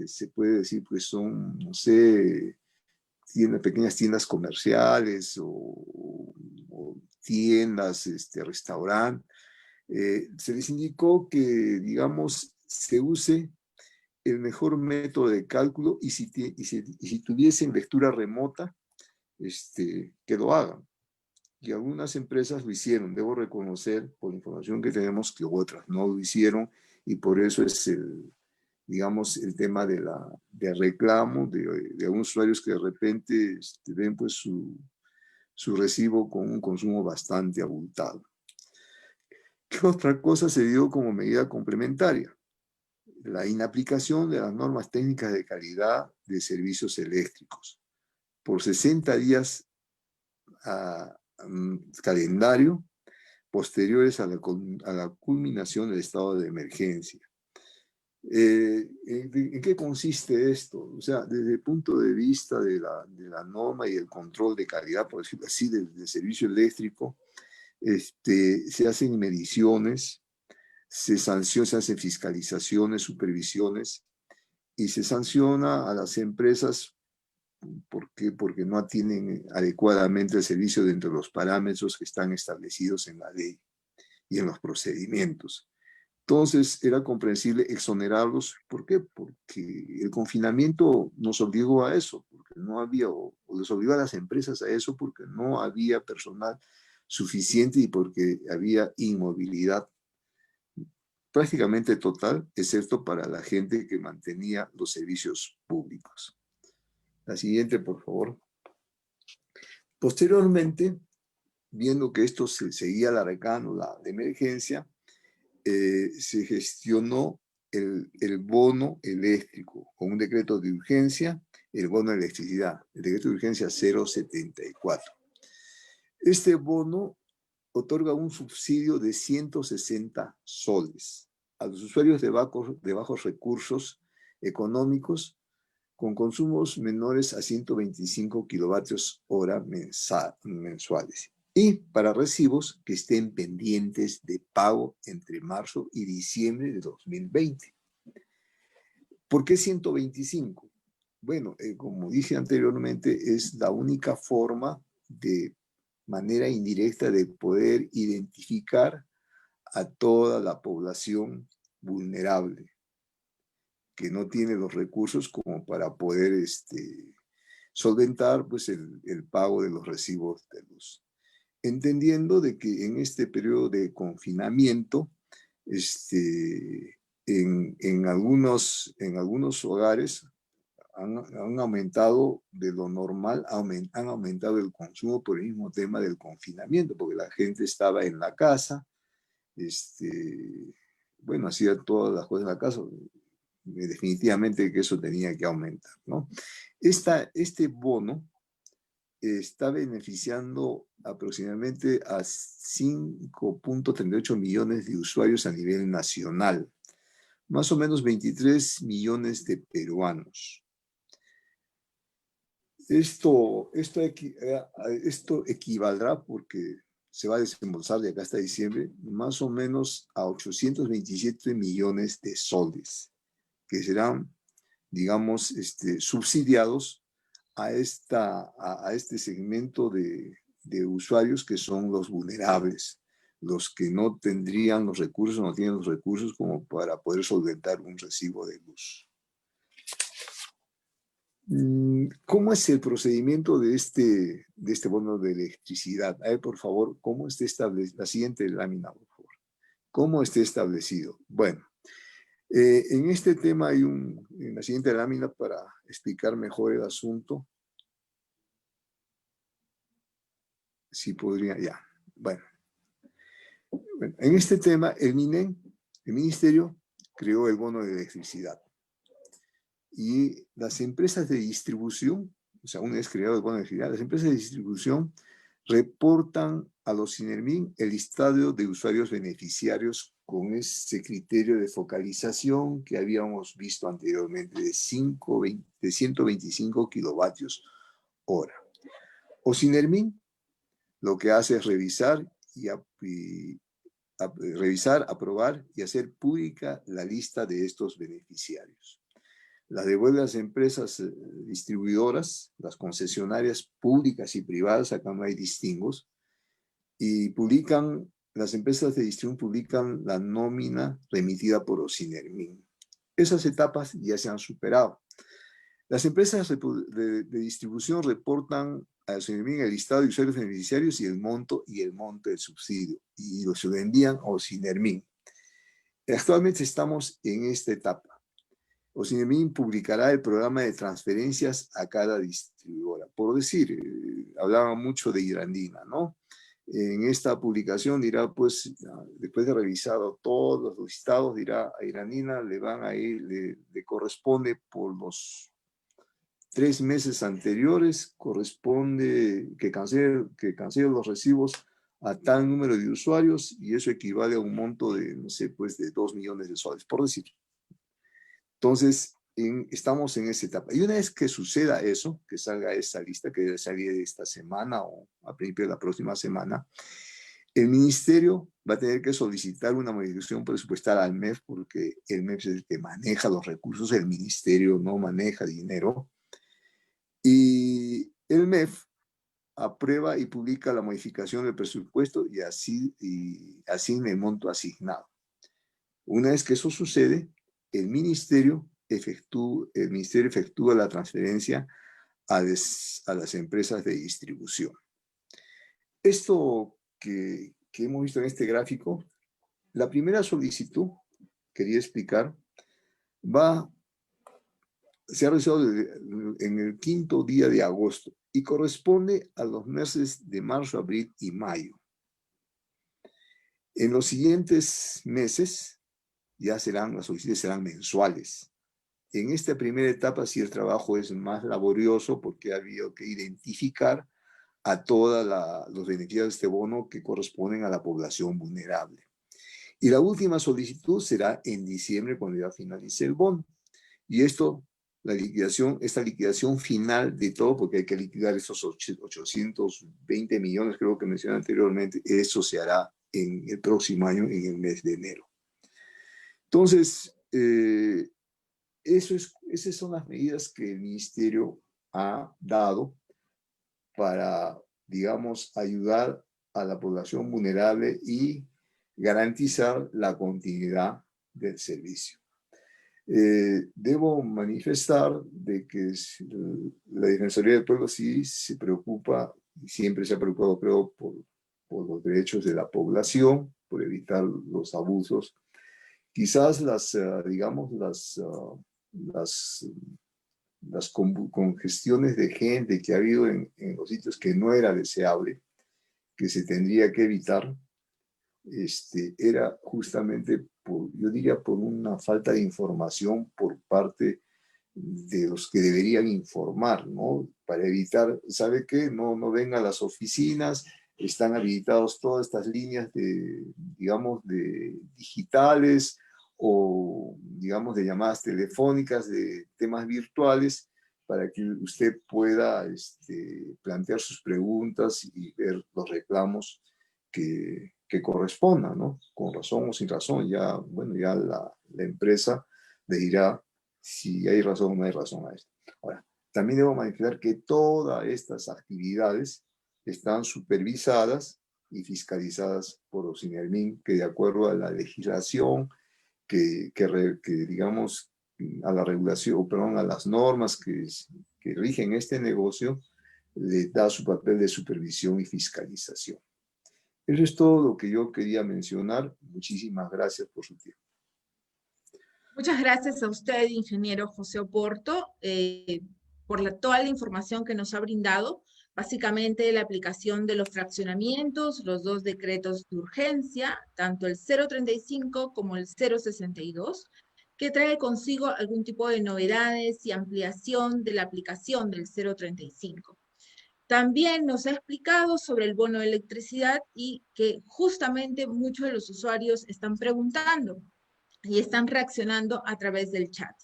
se puede decir que son, no sé, pequeñas tiendas comerciales o tiendas, restaurantes, se les indicó que, digamos, se use el mejor método de cálculo y si tuviesen lectura remota, que lo hagan. Y algunas empresas lo hicieron, debo reconocer, por la información que tenemos, que otras no lo hicieron, y por eso es digamos, el tema de reclamo de algunos usuarios que de repente ven pues su recibo con un consumo bastante abultado. ¿Qué otra cosa se dio como medida complementaria? La inaplicación de las normas técnicas de calidad de servicios eléctricos. Por 60 días calendario posteriores a la culminación del estado de emergencia. ¿En qué consiste esto? O sea, desde el punto de vista de la norma y el control de calidad, por decirlo así, del servicio eléctrico, se hacen mediciones, se hacen fiscalizaciones, supervisiones, y se sanciona a las empresas. ¿Por qué? Porque no atienden adecuadamente el servicio dentro de los parámetros que están establecidos en la ley y en los procedimientos. Entonces era comprensible exonerarlos. ¿Por qué? Porque el confinamiento nos obligó a eso, porque no había, o les obligó a las empresas a eso, porque no había personal suficiente y porque había inmovilidad prácticamente total, excepto para la gente que mantenía los servicios públicos. La siguiente, por favor. Posteriormente, viendo que esto se seguía alargando la emergencia, se gestionó el bono eléctrico con un decreto de urgencia, el bono de electricidad, el decreto de urgencia 074. Este bono otorga un subsidio de 160 soles a los usuarios de bajos recursos económicos con consumos menores a 125 kilovatios hora mensuales, y para recibos que estén pendientes de pago entre marzo y diciembre de 2020. ¿Por qué 125? Bueno, como dije anteriormente, es la única forma de manera indirecta de poder identificar a toda la población vulnerable que no tiene los recursos como para poder solventar pues, el pago de los recibos de luz. Entendiendo de que en este periodo de confinamiento, en algunos hogares han aumentado de lo normal, han aumentado el consumo por el mismo tema del confinamiento, porque la gente estaba en la casa, bueno, hacía todas las cosas en la casa, definitivamente que eso tenía que aumentar, ¿no? Este bono está beneficiando aproximadamente a 5.38 millones de usuarios a nivel nacional, más o menos 23 millones de peruanos. Esto equivaldrá, porque se va a desembolsar de acá hasta diciembre, más o menos a 827 millones de soles, que serán, digamos, subsidiados a este segmento de usuarios que son los vulnerables, los que no tendrían los recursos, no tienen los recursos como para poder solventar un recibo de luz. ¿Cómo es el procedimiento de este bono de electricidad? A ver, por favor, ¿cómo está establecido? La siguiente lámina, por favor. ¿Cómo está establecido? Bueno, en este tema hay en la siguiente lámina, para explicar mejor el asunto. Si podría, ya. Bueno. Bueno, en este tema, el MINEN, el Ministerio, creó el bono de electricidad. Y las empresas de distribución, o sea, una vez creado el bono de electricidad, las empresas de distribución reportan a los SINERMIN el listado de usuarios beneficiarios con ese criterio de focalización que habíamos visto anteriormente de 125 kilovatios hora. O SINERMIN lo que hace es revisar, aprobar y hacer pública la lista de estos beneficiarios. La devuelve a las empresas distribuidoras, las concesionarias públicas y privadas, acá no hay distingos, y las empresas de distribución publican la nómina remitida por OSINERMIN. Esas etapas ya se han superado. Las empresas de distribución reportan a OSINERMIN el listado de usuarios beneficiarios y el monto del subsidio, y los envían a OSINERMIN. Actualmente estamos en esta etapa. OSINERMIN publicará el programa de transferencias a cada distribuidora. Por decir, hablaba mucho de Irandina, ¿no? En esta publicación dirá, pues, después de revisado todos los listados, dirá a Irandina le van a ir, le corresponde por los 3 meses anteriores, corresponde que cancele los recibos a tal número de usuarios y eso equivale a un monto de, no sé, pues de 2 millones de soles, por decir. Entonces, estamos en esa etapa. Y una vez que suceda eso, que salga esa lista, que debe salir esta semana o a principio de la próxima semana, el ministerio va a tener que solicitar una modificación presupuestaria al MEF, porque el MEF es el que maneja los recursos, el ministerio no maneja dinero. Y el MEF aprueba y publica la modificación del presupuesto y asigna el monto asignado. Una vez que eso sucede, el ministerio efectúa la transferencia a las empresas de distribución. Esto que hemos visto en este gráfico, la primera solicitud, quería explicar, se ha realizado en el 5º día de agosto y corresponde a los meses de marzo, abril y mayo. En los siguientes meses, las solicitudes serán mensuales. En esta primera etapa sí el trabajo es más laborioso porque ha habido que identificar a todos los beneficiarios de este bono que corresponden a la población vulnerable. Y la última solicitud será en diciembre cuando ya finalice el bono. Y esta liquidación final de todo, porque hay que liquidar esos 820 millones, creo que mencioné anteriormente, eso se hará en el próximo año, en el mes de enero. Entonces, esas son las medidas que el ministerio ha dado para, digamos, ayudar a la población vulnerable y garantizar la continuidad del servicio. Debo manifestar de que la Defensoría del Pueblo sí se preocupa, y siempre se ha preocupado, creo, por los derechos de la población, por evitar los abusos. Quizás las congestiones de gente que ha habido en los sitios que no era deseable, que se tendría que evitar, era justamente yo diría por una falta de información por parte de los que deberían informar, ¿no? Para evitar, ¿sabe qué? No vengan a las oficinas, están habilitados todas estas líneas digamos, de digitales o, digamos, de llamadas telefónicas, de temas virtuales, para que usted pueda plantear sus preguntas y ver los reclamos que correspondan, ¿no? Con razón o sin razón. Ya, bueno, ya la empresa le dirá si hay razón o no hay razón a esto. Ahora, también debo manifestar que todas estas actividades están supervisadas y fiscalizadas por OSINERMIN, que de acuerdo a la legislación, que digamos, a la regulación, perdón, a las normas que rigen este negocio, le da su papel de supervisión y fiscalización. Eso es todo lo que yo quería mencionar. Muchísimas gracias por su tiempo. Muchas gracias a usted, ingeniero José Oporto, por toda la información que nos ha brindado. Básicamente la aplicación de los fraccionamientos, los dos decretos de urgencia, tanto el 035 como el 062, que trae consigo algún tipo de novedades y ampliación de la aplicación del 035. También nos ha explicado sobre el bono de electricidad y que justamente muchos de los usuarios están preguntando y están reaccionando a través del chat.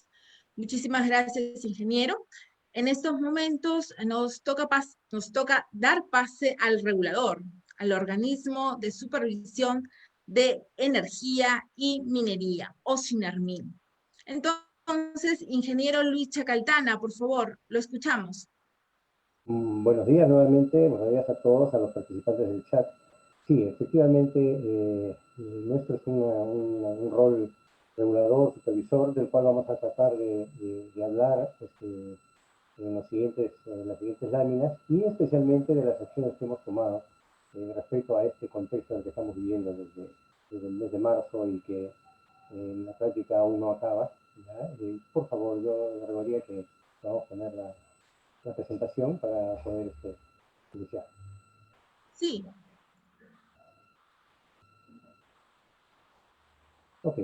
Muchísimas gracias, ingeniero. En estos momentos nos toca dar pase al regulador, al organismo de supervisión de energía y minería, o SINERMIN. Entonces, ingeniero Luis Chacaltana, por favor, lo escuchamos. Buenos días nuevamente, buenos días a todos, a los participantes del chat. Sí, efectivamente, nuestro es un rol regulador, supervisor, del cual vamos a tratar de hablar en las siguientes láminas, y especialmente de las acciones que hemos tomado respecto a este contexto en el que estamos viviendo desde el mes de marzo y que en la práctica aún no acaba. Por favor, yo le rogaría que vamos a poner la presentación para poder iniciar. Sí. Ok.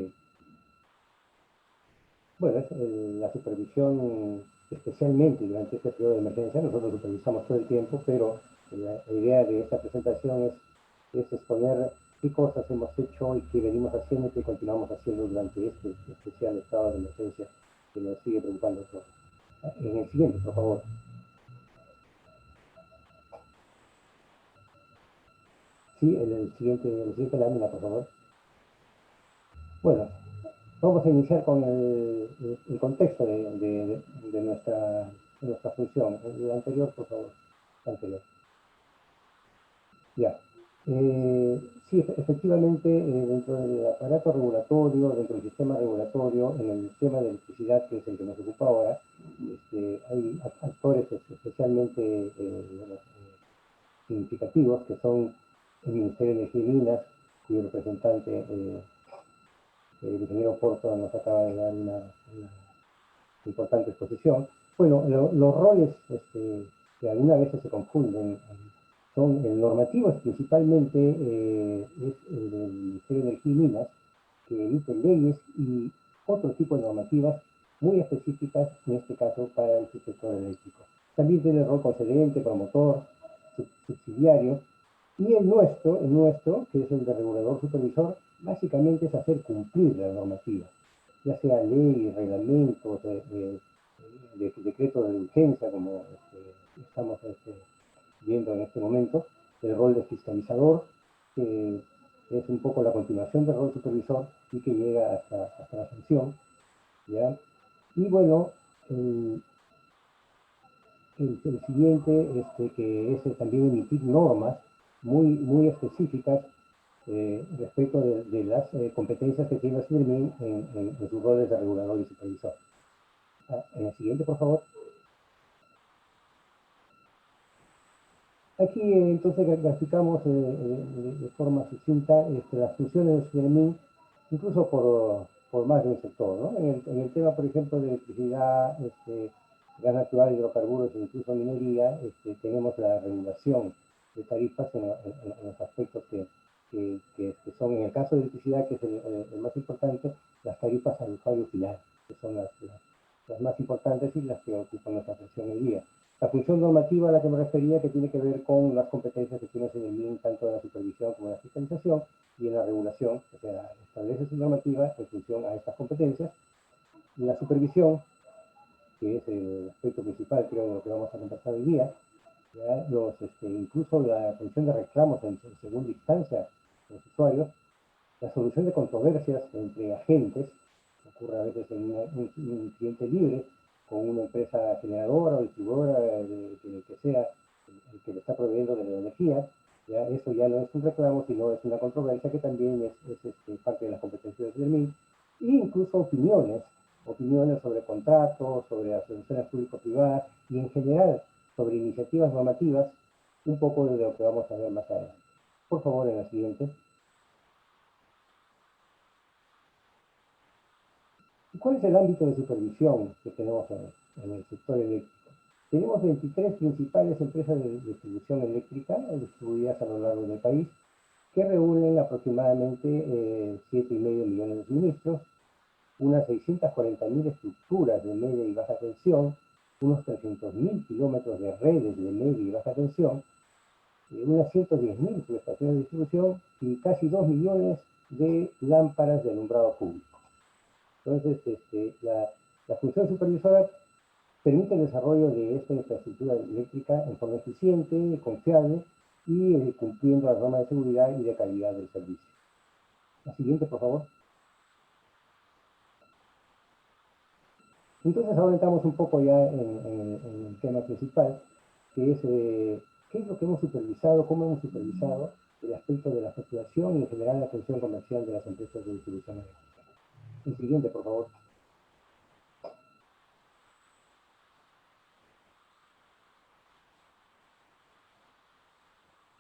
Bueno, la supervisión, especialmente durante este periodo de emergencia, nosotros supervisamos todo el tiempo, pero la idea de esta presentación es exponer qué cosas hemos hecho y qué venimos haciendo y qué continuamos haciendo durante este especial estado de emergencia que nos sigue preocupando a todos. En el siguiente, por favor. Sí, en la siguiente lámina, por favor. Bueno, vamos a iniciar con el contexto de nuestra función. El anterior, por favor. El anterior. Ya. Sí, efectivamente, dentro del aparato regulatorio, dentro del sistema regulatorio, en el tema de electricidad, que es el que nos ocupa ahora, hay actores especialmente significativos, que son el Ministerio de Energía y Minas, cuyo representante, el ingeniero Porto, nos acaba de dar una importante exposición. Bueno, los roles que algunas veces se confunden son el normativo, principalmente es el del Ministerio de Energía y Minas, que emite leyes y otro tipo de normativas muy específicas, en este caso para el sector eléctrico. También tiene el rol concedente, promotor, subsidiario, y el nuestro, que es el de regulador supervisor, básicamente es hacer cumplir la normativa, ya sea ley, reglamentos, decretos de urgencia, como estamos viendo en este momento, el rol de fiscalizador, que es un poco la continuación del rol supervisor y que llega hasta la sanción, ¿ya? Y bueno, el siguiente, que es también emitir normas muy específicas respecto de las competencias que tiene SINERMIN en sus roles de regulador y supervisor. En el siguiente, por favor. Aquí entonces graficamos de forma sucinta las funciones de SINERMIN, incluso por más de un sector, ¿no? En el tema, por ejemplo, de electricidad, gas natural, hidrocarburos e incluso minería, tenemos la regulación de tarifas en los aspectos que son, en el caso de electricidad, que es el más importante, las tarifas al usuario final, que son las más importantes y las que ocupan nuestra atención hoy día. La función normativa a la que me refería, que tiene que ver con las competencias que tiene SINERMIN, tanto en la supervisión como en la fiscalización y en la regulación, o sea, establece su normativa en función a estas competencias. Y la supervisión, que es el aspecto principal, creo, de lo que vamos a conversar hoy día, ¿ya? Incluso la función de reclamos en segunda instancia de los usuarios, la solución de controversias entre agentes, ocurre a veces en un cliente libre, con una empresa generadora o distribuidora, que sea el que le está proveyendo de la energía. ¿Ya? Eso ya no es un reclamo, sino es una controversia que también es parte de las competencias del MIN, e incluso opiniones sobre contratos, sobre asociaciones público-privadas y en general sobre iniciativas normativas, un poco de lo que vamos a ver más adelante. Por favor, en la siguiente. ¿Cuál es el ámbito de supervisión que tenemos en el sector eléctrico? Tenemos 23 principales empresas de distribución eléctrica distribuidas a lo largo del país, que reúnen aproximadamente 7,5 millones de suministros, unas 640.000 estructuras de media y baja tensión, unos 300.000 kilómetros de redes de media y baja tensión, unas 110.000 subestaciones de distribución y casi 2 millones de lámparas de alumbrado público. Entonces, la función supervisora permite el desarrollo de esta infraestructura eléctrica en forma eficiente, confiable y cumpliendo las normas de seguridad y de calidad del servicio. La siguiente, por favor. Entonces ahora entramos un poco ya en el tema principal, que es qué es lo que hemos supervisado, cómo hemos supervisado el aspecto de la facturación y en general la atención comercial de las empresas de distribución eléctrica. El siguiente, por favor.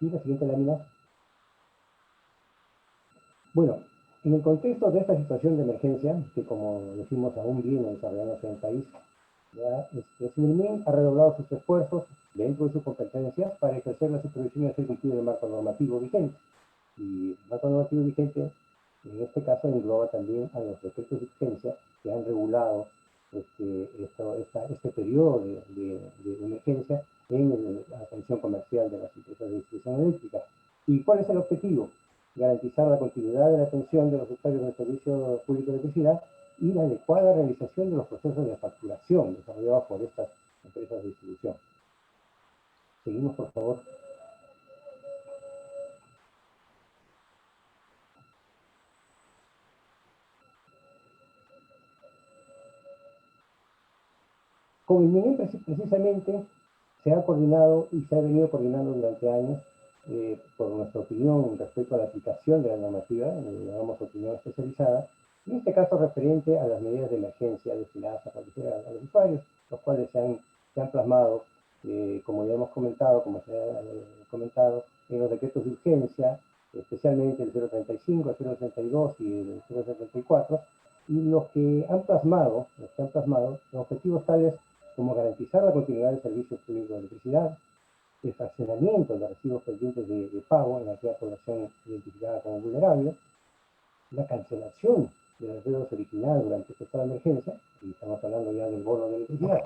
Y la siguiente lámina. Bueno, en el contexto de esta situación de emergencia, que como decimos aún viene desarrollándose en el país, SENERMIN ha redoblado sus esfuerzos dentro de sus competencias para ejercer la supervisión y hacer cumplir el marco normativo vigente. Y el marco normativo vigente, en este caso, engloba también a los decretos de urgencia que han regulado este periodo de emergencia en la atención comercial de las empresas de distribución eléctrica. ¿Y cuál es el objetivo? Garantizar la continuidad de la atención de los usuarios del servicio público de electricidad y la adecuada realización de los procesos de facturación desarrollados por estas empresas de distribución. Seguimos, por favor. Con el MINEM precisamente se ha coordinado y se ha venido coordinando durante años, por nuestra opinión respecto a la aplicación de la normativa, llamamos opinión especializada, en este caso referente a las medidas de emergencia destinadas a proteger a los usuarios, los cuales se han plasmado, como ya hemos comentado, en los decretos de urgencia, especialmente el 035, el 032 y el 074, y los que han plasmado objetivos tales como garantizar la continuidad del servicio público de electricidad, el fraccionamiento de recibos pendientes de pago en aquella población identificada como vulnerable, la cancelación de las deudas originales durante este estado de emergencia, y estamos hablando ya del bono de electricidad.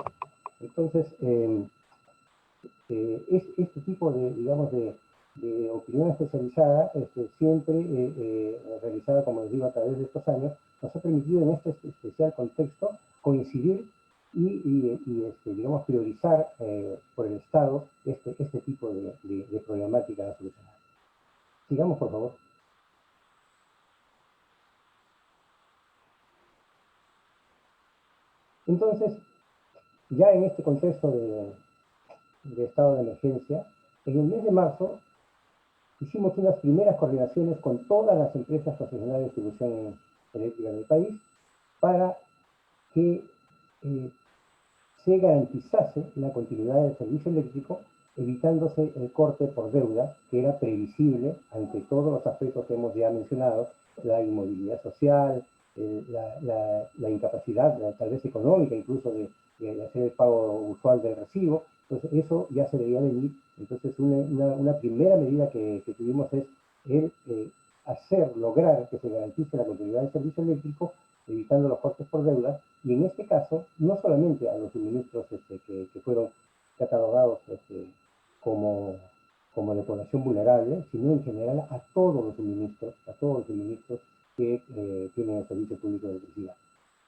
Entonces, este tipo de, digamos, de opinión especializada, siempre realizada, como les digo, a través de estos años, nos ha permitido en este especial contexto coincidir y digamos, priorizar por el Estado este tipo de problemática a solucionar. Sigamos, por favor. Entonces, ya en este contexto de estado de emergencia, en el mes de marzo hicimos unas primeras coordinaciones con todas las empresas profesionales de distribución eléctrica del país para que se garantizase la continuidad del servicio eléctrico, evitándose el corte por deuda, que era previsible ante todos los aspectos que hemos ya mencionado, la inmovilidad social, la incapacidad, tal vez económica, incluso de hacer el pago usual del recibo. Entonces, eso ya se debía venir. Entonces, una primera medida que tuvimos es el lograr que se garantice la continuidad del servicio eléctrico, evitando los cortes por deuda, y en este caso, no solamente a los suministros que fueron catalogados como de población vulnerable, sino en general a todos los suministros que tienen el servicio público de electricidad.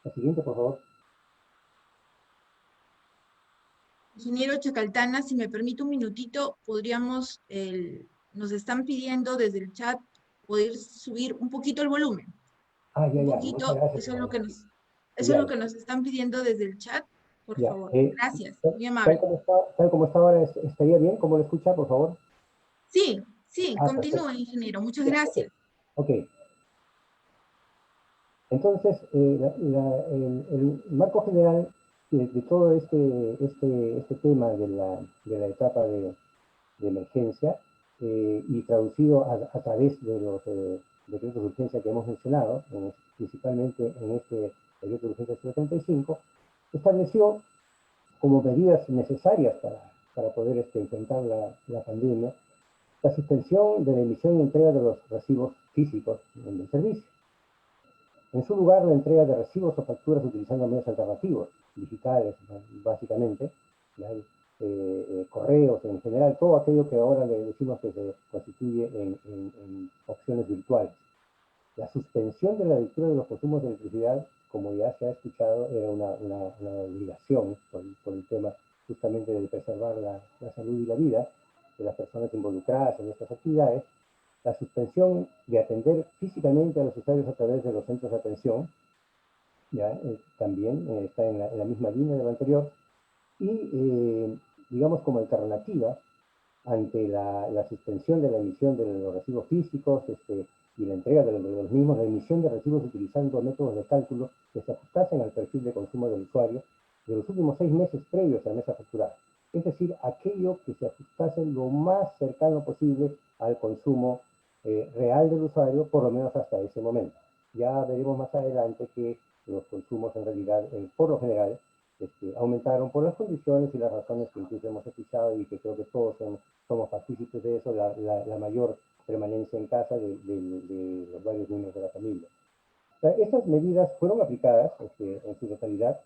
La siguiente, por favor. Ingeniero Chacaltana, si me permite un minutito, nos están pidiendo desde el chat poder subir un poquito el volumen. Ya. Un poquito, Muchas gracias. eso es lo que nos están pidiendo desde el chat, por favor. Gracias, muy amable. Tal como está ahora, ¿estaría bien? ¿Cómo lo escucha, por favor? Sí, continúe, perfecto. ingeniero, muchas gracias. Ok. Entonces, el marco general de todo este tema de la etapa de emergencia y traducido a través de los decretos de urgencia que hemos mencionado, principalmente en este decreto de urgencia 035, estableció como medidas necesarias para poder enfrentar la pandemia, la suspensión de la emisión y entrega de los recibos físicos del servicio. En su lugar, la entrega de recibos o facturas utilizando medios alternativos, digitales, básicamente, correos en general, todo aquello que ahora le decimos que se constituye en opciones virtuales. La suspensión de la lectura de los consumos de electricidad, como ya se ha escuchado, era una obligación por el tema justamente de preservar la salud y la vida de las personas involucradas en estas actividades. La suspensión de atender físicamente a los usuarios a través de los centros de atención, también está en la misma línea de lo anterior, y digamos como alternativa ante la suspensión de la emisión de los recibos físicos y la entrega de los mismos, la emisión de recibos utilizando métodos de cálculo que se ajustasen al perfil de consumo del usuario de los últimos 6 meses previos al mes a facturar. Es decir, aquello que se ajustase lo más cercano posible al consumo real del usuario, por lo menos hasta ese momento. Ya veremos más adelante que los consumos en realidad, por lo general, aumentaron por las condiciones y las razones que incluso hemos escuchado y que creo que todos somos partícipes de eso, la mayor permanencia en casa de los varios miembros de la familia. Estas medidas fueron aplicadas en su totalidad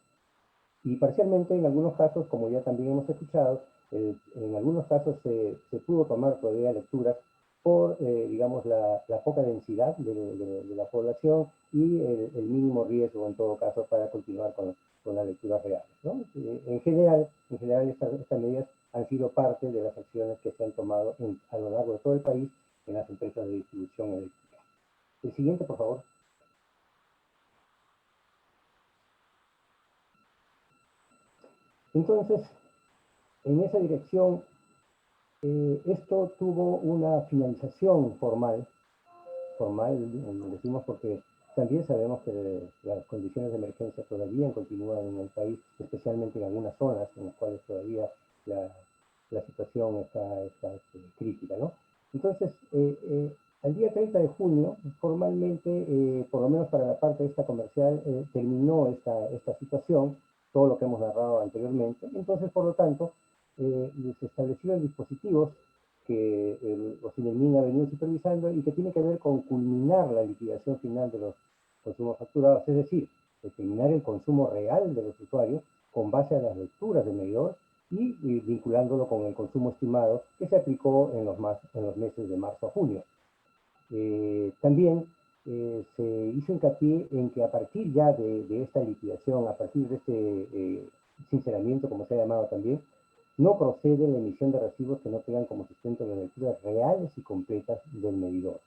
y parcialmente en algunos casos, como ya también hemos escuchado, en algunos casos se pudo tomar todavía lecturas por, digamos, la poca densidad de la población y el mínimo riesgo, en todo caso, para continuar con las lecturas reales, ¿no? En general estas medidas han sido parte de las acciones que se han tomado a lo largo de todo el país en las empresas de distribución eléctrica. El siguiente, por favor. Entonces, en esa dirección, esto tuvo una finalización formal, decimos porque también sabemos que las condiciones de emergencia todavía continúan en el país, especialmente en algunas zonas en las cuales todavía la situación está crítica, ¿no? Entonces, al día 30 de junio, formalmente, por lo menos para la parte esta comercial, terminó esta situación, todo lo que hemos narrado anteriormente. Entonces, por lo tanto, se establecieron dispositivos que OCINELMIN ha venido supervisando y que tiene que ver con culminar la liquidación final de los consumos facturados, es decir, determinar el consumo real de los usuarios con base a las lecturas del medidor y vinculándolo con el consumo estimado que se aplicó en los meses de marzo a junio. También se hizo hincapié en que a partir ya de esta liquidación, a partir de este sinceramiento, como se ha llamado también, no procede la emisión de recibos que no tengan como sustento las lecturas reales y completas del medidor.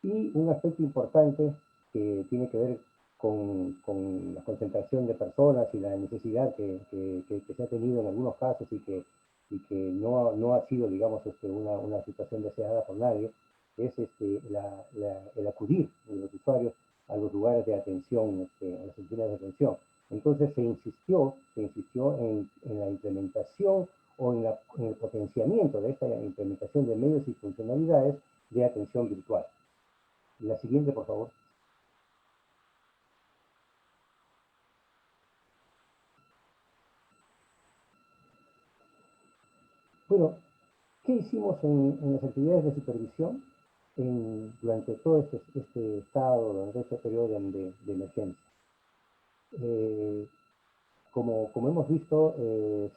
Y un aspecto importante que tiene que ver con la concentración de personas y la necesidad que se ha tenido en algunos casos y que no ha sido, digamos, una situación deseada por nadie, es el acudir de los usuarios a los lugares de atención, a las oficinas de atención. Entonces se insistió en la implementación o en el potenciamiento de esta implementación de medios y funcionalidades de atención virtual. La siguiente, por favor. Bueno, ¿qué hicimos en las actividades de supervisión durante todo este estado, durante este periodo de emergencia? Como hemos visto,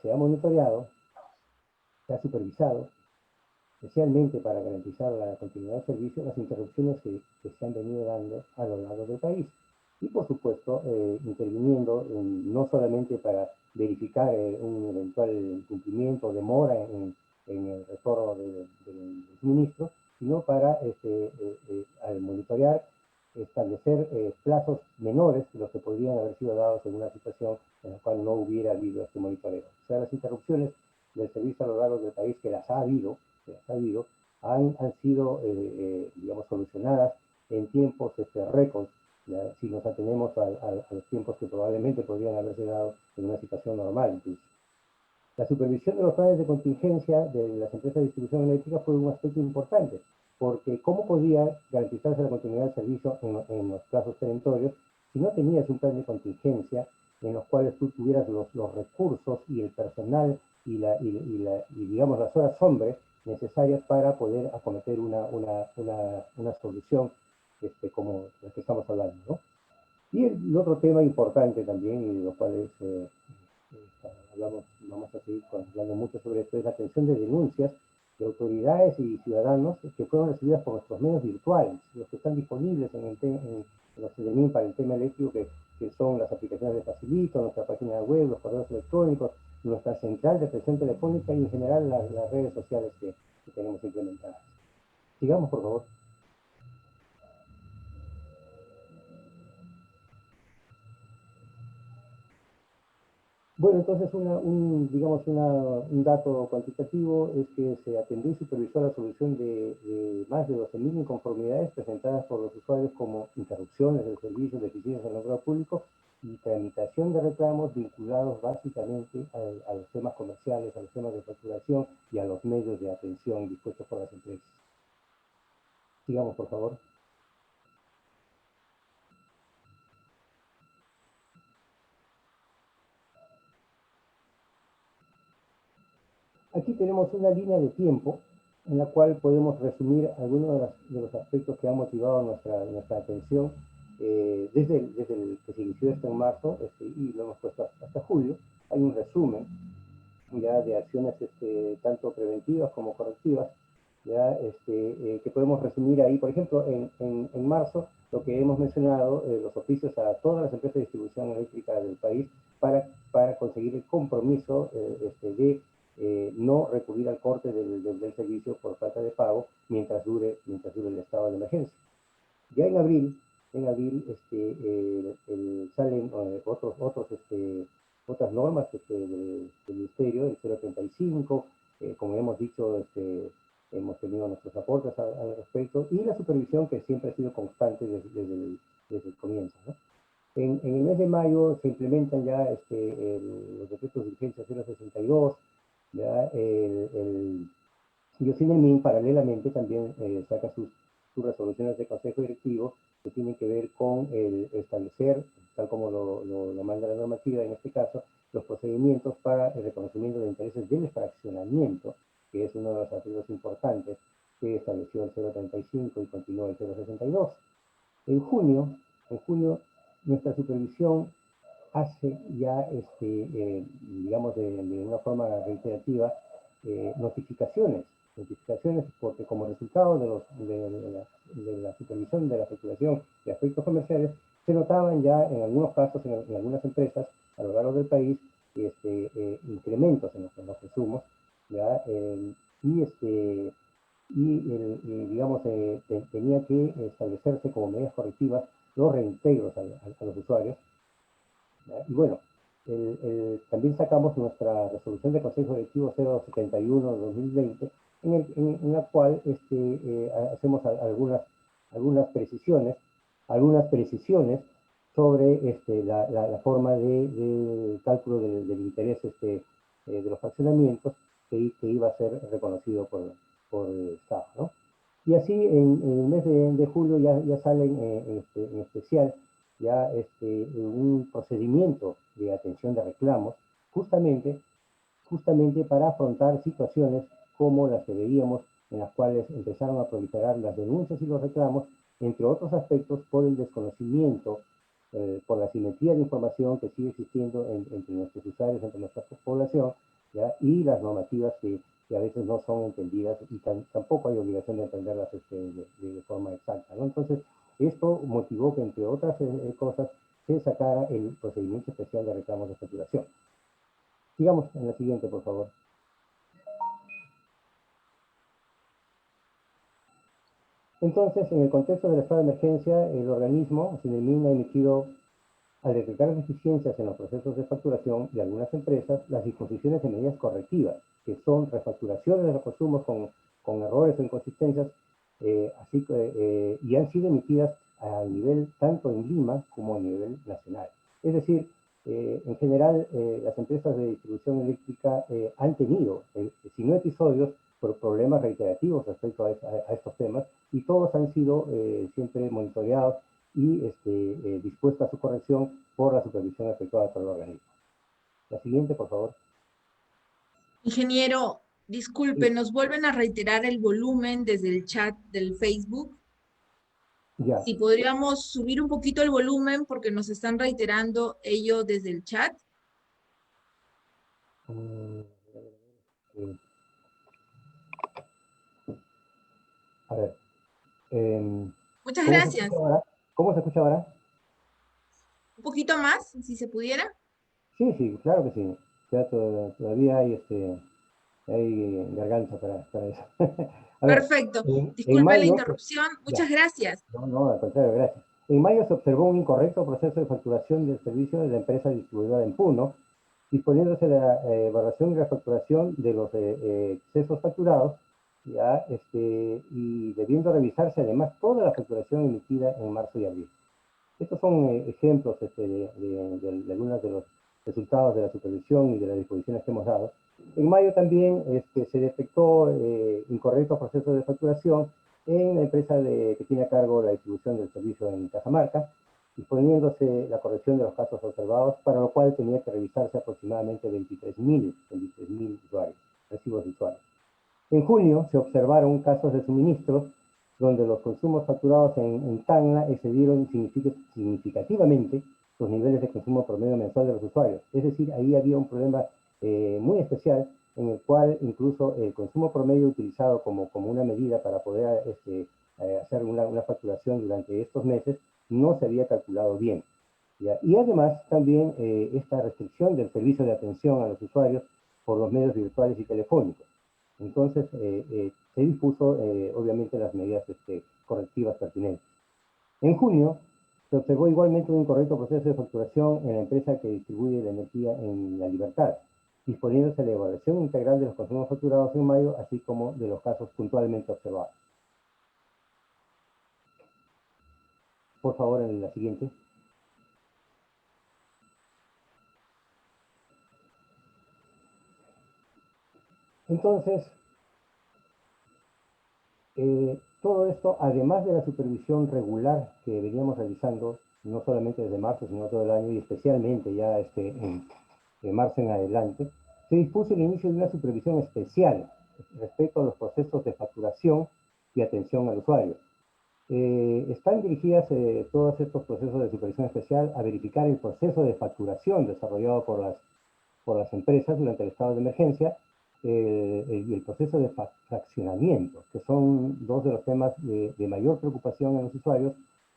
se ha monitoreado, se ha supervisado, especialmente para garantizar la continuidad del servicio, las interrupciones que se han venido dando a lo largo del país. Y por supuesto, interviniendo no solamente para verificar un eventual incumplimiento o demora en el retorno del suministro, sino para, al monitorear, establecer plazos menores de los que podrían haber sido dados en una situación en la cual no hubiera habido este monitoreo. O sea, las interrupciones del servicio a lo largo del país, que las ha habido, han sido, digamos, solucionadas en tiempos récords, si nos atenemos a los tiempos que probablemente podrían haberse dado en una situación normal incluso. La supervisión de los planes de contingencia de las empresas de distribución eléctrica fue un aspecto importante, porque ¿cómo podía garantizarse la continuidad del servicio en los plazos perentorios si no tenías un plan de contingencia en los cuales tú tuvieras los recursos y el personal y digamos, las horas hombre necesarias para poder acometer una solución como la que estamos hablando, ¿no? Y el otro tema importante también, y de los cuales vamos a seguir hablando mucho sobre esto, es la atención de denuncias de autoridades y ciudadanos que fueron recibidas por nuestros medios virtuales, los que están disponibles en los CDMIN para el tema eléctrico, que son las aplicaciones de Facilito, nuestra página web, los correos electrónicos, nuestra central de atención telefónica y en general las redes sociales que tenemos implementadas. Sigamos, por favor. Bueno, entonces un dato cuantitativo es que se atendió y supervisó la solución de más de 12.000 inconformidades presentadas por los usuarios como interrupciones del servicio, deficiencias en el alumbrado público y tramitación de reclamos vinculados básicamente a los temas comerciales, a los temas de facturación y a los medios de atención dispuestos por las empresas. Sigamos, por favor. Aquí tenemos una línea de tiempo en la cual podemos resumir algunos de los aspectos que han motivado nuestra atención desde el que se inició esto en marzo y lo hemos puesto hasta julio. Hay un resumen ya de acciones tanto preventivas como correctivas ya, que podemos resumir ahí. Por ejemplo, en marzo, lo que hemos mencionado, los oficios a todas las empresas de distribución eléctrica del país para conseguir el compromiso de no recurrir al corte del servicio por falta de pago mientras dure el estado de emergencia. Ya en abril salen otras normas del Ministerio, el 035, como hemos dicho, hemos tenido nuestros aportes al respecto, y la supervisión que siempre ha sido constante desde el comienzo, ¿no? En el mes de mayo se implementan ya los decretos de urgencia 062, ¿ya? Y CNMIN paralelamente también saca sus resoluciones de consejo directivo que tienen que ver con el establecer, tal como lo manda la normativa en este caso, los procedimientos para el reconocimiento de intereses del fraccionamiento, que es uno de los aspectos importantes que estableció el 035 y continúa el 062. En junio, nuestra supervisión hace ya, digamos, de una forma reiterativa, notificaciones, porque como resultado de la supervisión de la facturación de aspectos comerciales, se notaban ya en algunos casos, en algunas empresas a lo largo del país, incrementos en los consumos, ¿ya? Digamos, tenía que establecerse como medidas correctivas los reintegros a los usuarios. Y bueno, también sacamos nuestra resolución de Consejo Directivo 071-2020, en la cual hacemos algunas precisiones sobre la forma de cálculo del interés de los fraccionamientos que iba a ser reconocido por el Estado, ¿no? Y así en el mes de julio ya salen en especial ya un procedimiento de atención de reclamos, justamente para afrontar situaciones como las que veíamos, en las cuales empezaron a proliferar las denuncias y los reclamos, entre otros aspectos por el desconocimiento, por la asimetría de información que sigue existiendo entre nuestros usuarios, entre nuestra población, ¿ya? Y las normativas que a veces no son entendidas y tampoco hay obligación de entenderlas de forma exacta, ¿no? Entonces, esto motivó que, entre otras cosas, se sacara el procedimiento especial de reclamos de facturación. Sigamos en la siguiente, por favor. Entonces, en el contexto del estado de emergencia, el organismo, CNMIN, ha emitido, al detectar deficiencias en los procesos de facturación de algunas empresas, las disposiciones de medidas correctivas, que son refacturaciones de los consumos con errores o inconsistencias, y han sido emitidas a nivel tanto en Lima como a nivel nacional. Es decir, en general, las empresas de distribución eléctrica han tenido, si no episodios, por problemas reiterativos respecto a estos temas, y todos han sido siempre monitoreados y dispuesto a su corrección por la supervisión efectuada por el organismo. La siguiente, por favor. Ingeniero, disculpe, Sí. ¿nos vuelven a reiterar el volumen desde el chat del Facebook? Ya. Si podríamos subir un poquito el volumen porque nos están reiterando ello desde el chat. A ver. Muchas ¿Cómo se escucha gracias. ahora? ¿Cómo se escucha ahora? Un poquito más, si se pudiera. Sí, sí, claro que sí. Ya todavía hay garganta para eso. A ver, Perfecto. en Disculpe la mayo, interrupción. ya, Muchas gracias. no, al contrario, gracias. En mayo se observó un incorrecto proceso de facturación del servicio de la empresa distribuidora en Puno, disponiéndose de la evaluación y refacturación de los excesos facturados, ya, y debiendo revisarse además toda la facturación emitida en marzo y abril. Estos son ejemplos de algunos de los resultados de la supervisión y de las disposiciones que hemos dado. En mayo también se detectó incorrectos procesos de facturación en la empresa que tiene a cargo la distribución del servicio en Cajamarca, disponiéndose la corrección de los casos observados, para lo cual tenía que revisarse aproximadamente 23.000 usuarios, recibos de usuarios. En junio se observaron casos de suministros donde los consumos facturados en Tacna excedieron significativamente los niveles de consumo promedio mensual de los usuarios. Es decir, ahí había un problema muy especial en el cual incluso el consumo promedio utilizado como una medida para poder hacer una facturación durante estos meses no se había calculado bien. ¿Ya? Y además también esta restricción del servicio de atención a los usuarios por los medios virtuales y telefónicos. Entonces, se dispuso, obviamente, las medidas correctivas pertinentes. En junio, se observó igualmente un incorrecto proceso de facturación en la empresa que distribuye la energía en La Libertad, disponiéndose la evaluación integral de los consumos facturados en mayo, así como de los casos puntualmente observados. Por favor, en la siguiente. Entonces, todo esto, además de la supervisión regular que veníamos realizando, no solamente desde marzo, sino todo el año, y especialmente ya de marzo en adelante, se dispuso el inicio de una supervisión especial respecto a los procesos de facturación y atención al usuario. Están dirigidas todos estos procesos de supervisión especial a verificar el proceso de facturación desarrollado por las empresas durante el estado de emergencia y el proceso de fraccionamiento, que son dos de los temas de mayor preocupación en los usuarios,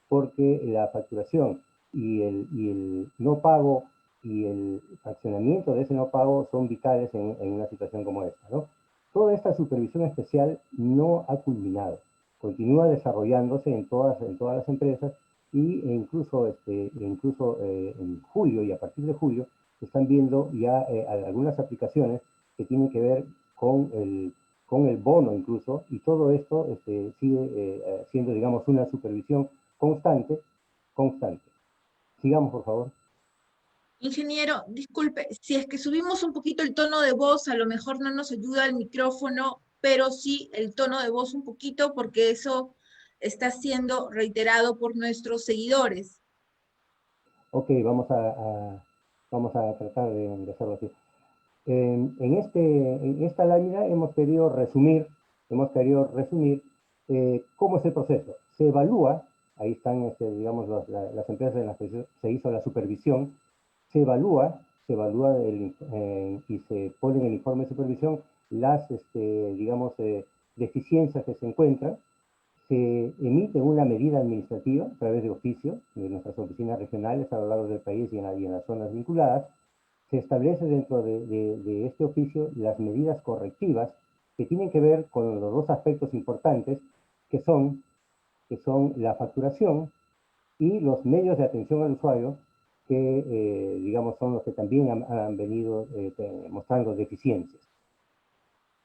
porque la facturación y el no pago y el fraccionamiento de ese no pago son vitales en una situación como esta, ¿no? Toda esta supervisión especial no ha culminado, continúa desarrollándose en todas las empresas incluso en julio y a partir de julio se están viendo ya algunas aplicaciones que tienen que ver con el bono incluso, y todo esto sigue siendo, digamos, una supervisión constante. Sigamos, por favor. Ingeniero, disculpe, si es que subimos un poquito el tono de voz, a lo mejor no nos ayuda el micrófono, pero sí el tono de voz un poquito, porque eso está siendo reiterado por nuestros seguidores. Ok, vamos a tratar de hacerlo así. En esta lámina hemos querido resumir cómo es el proceso. Se evalúa, ahí están, digamos, las empresas en las que se hizo la supervisión, se evalúa y se pone en el informe de supervisión las, digamos, deficiencias que se encuentran. Se emite una medida administrativa a través de oficio de nuestras oficinas regionales a lo largo del país y en las zonas vinculadas. Se establece dentro de este oficio las medidas correctivas que tienen que ver con los dos aspectos importantes que son la facturación y los medios de atención al usuario que, digamos, son los que también han venido mostrando deficiencias.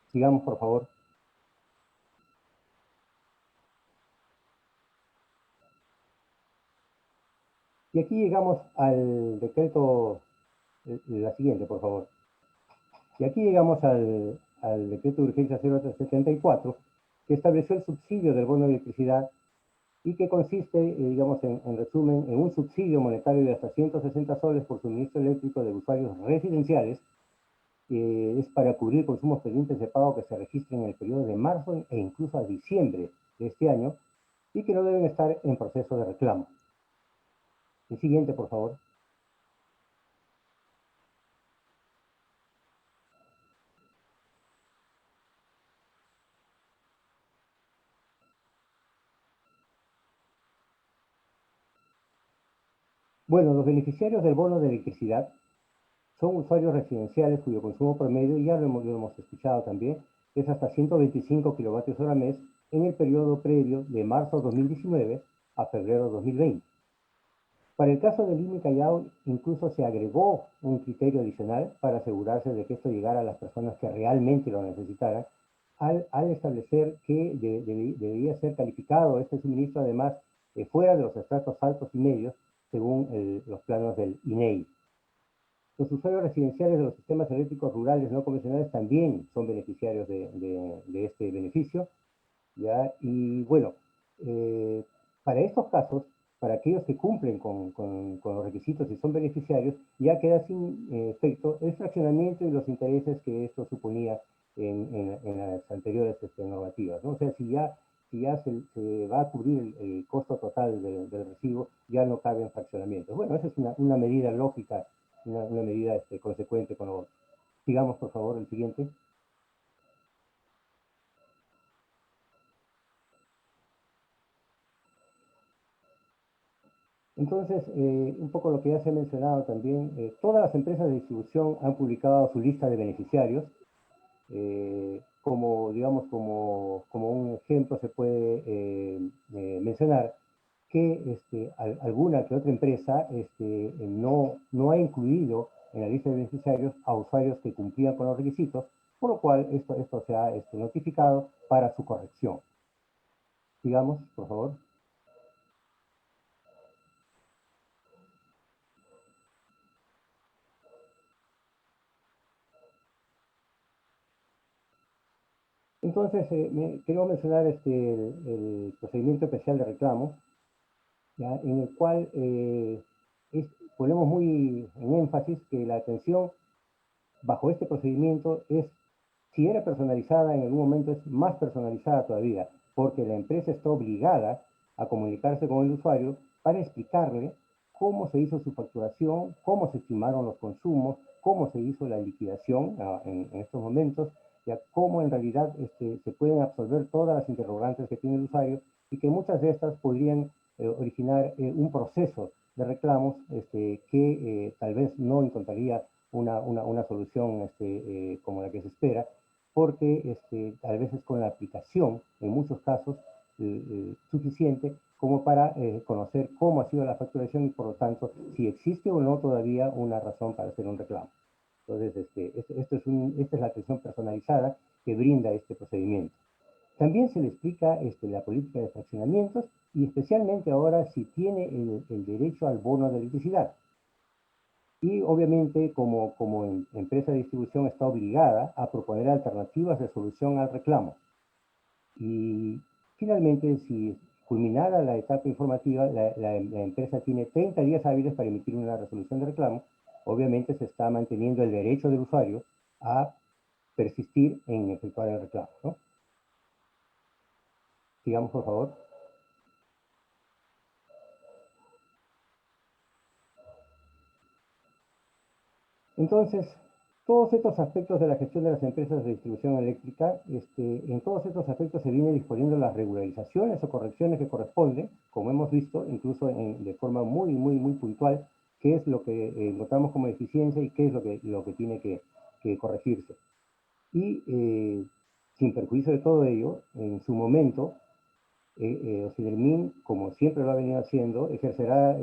Sigamos, por favor. Y aquí llegamos al decreto, la siguiente, por favor. Y aquí llegamos al decreto de urgencia 0374, que estableció el subsidio del bono de electricidad y que consiste, digamos, en resumen, en un subsidio monetario de hasta 160 soles por suministro eléctrico de usuarios residenciales, que es para cubrir consumos pendientes de pago que se registren en el periodo de marzo e incluso a diciembre de este año, y que no deben estar en proceso de reclamo. El siguiente, por favor. Bueno, los beneficiarios del bono de electricidad son usuarios residenciales cuyo consumo promedio, ya lo hemos escuchado también, es hasta 125 kilovatios hora mes en el periodo previo de marzo 2019 a febrero 2020. Para el caso del IMI Callao, incluso se agregó un criterio adicional para asegurarse de que esto llegara a las personas que realmente lo necesitaran, al establecer que debería ser calificado este suministro, además, fuera de los estratos altos y medios, según los planos del INEI. Los usuarios residenciales de los sistemas eléctricos rurales no convencionales también son beneficiarios de este beneficio, ¿ya? Y bueno, para estos casos, para aquellos que cumplen con los requisitos y son beneficiarios, ya queda sin efecto el fraccionamiento y los intereses que esto suponía en las anteriores normativas, ¿no? O sea, si ya se va a cubrir el costo total del recibo, ya no caben fraccionamientos. Bueno, esa es una medida lógica, una medida consecuente con lo otro. Sigamos, por favor, el siguiente. Entonces, un poco lo que ya se ha mencionado también, todas las empresas de distribución han publicado su lista de beneficiarios. Como, digamos, como un ejemplo se puede mencionar que alguna que otra empresa no ha incluido en la lista de beneficiarios a usuarios que cumplían con los requisitos, por lo cual esto se ha notificado para su corrección. Sigamos, por favor. Entonces, quiero mencionar el procedimiento especial de reclamo, ¿ya? En el cual ponemos muy en énfasis que la atención bajo este procedimiento es, si era personalizada, en algún momento es más personalizada todavía, porque la empresa está obligada a comunicarse con el usuario para explicarle cómo se hizo su facturación, cómo se estimaron los consumos, cómo se hizo la liquidación en estos momentos, ya cómo en realidad se pueden absolver todas las interrogantes que tiene el usuario y que muchas de estas podrían originar un proceso de reclamos que tal vez no encontraría una solución como la que se espera, porque a veces con la aplicación, en muchos casos, suficiente como para conocer cómo ha sido la facturación y por lo tanto si existe o no todavía una razón para hacer un reclamo. Entonces, esta es la atención personalizada que brinda este procedimiento. También se le explica la política de fraccionamientos y especialmente ahora si tiene el derecho al bono de electricidad. Y obviamente como empresa de distribución está obligada a proponer alternativas de solución al reclamo. Y finalmente, si culminada la etapa informativa, la empresa tiene 30 días hábiles para emitir una resolución de reclamo. Obviamente se está manteniendo el derecho del usuario a persistir en efectuar el reclamo, ¿no? Sigamos, por favor. Entonces, todos estos aspectos de la gestión de las empresas de distribución eléctrica, en todos estos aspectos se viene disponiendo las regularizaciones o correcciones que corresponden, como hemos visto, incluso de forma muy puntual, qué es lo que notamos como deficiencia y qué es lo que tiene que corregirse. Y sin perjuicio de todo ello, en su momento, Ocinermin, como siempre lo ha venido haciendo, ejercerá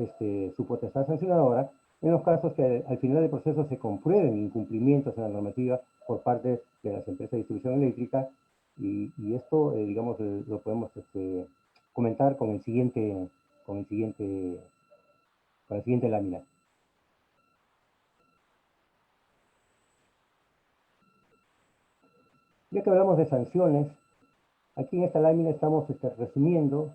su potestad sancionadora en los casos que al final del proceso se comprueben incumplimientos en la normativa por parte de las empresas de distribución eléctrica y esto, digamos, lo podemos comentar con la siguiente lámina. Ya que hablamos de sanciones, aquí en esta lámina estamos resumiendo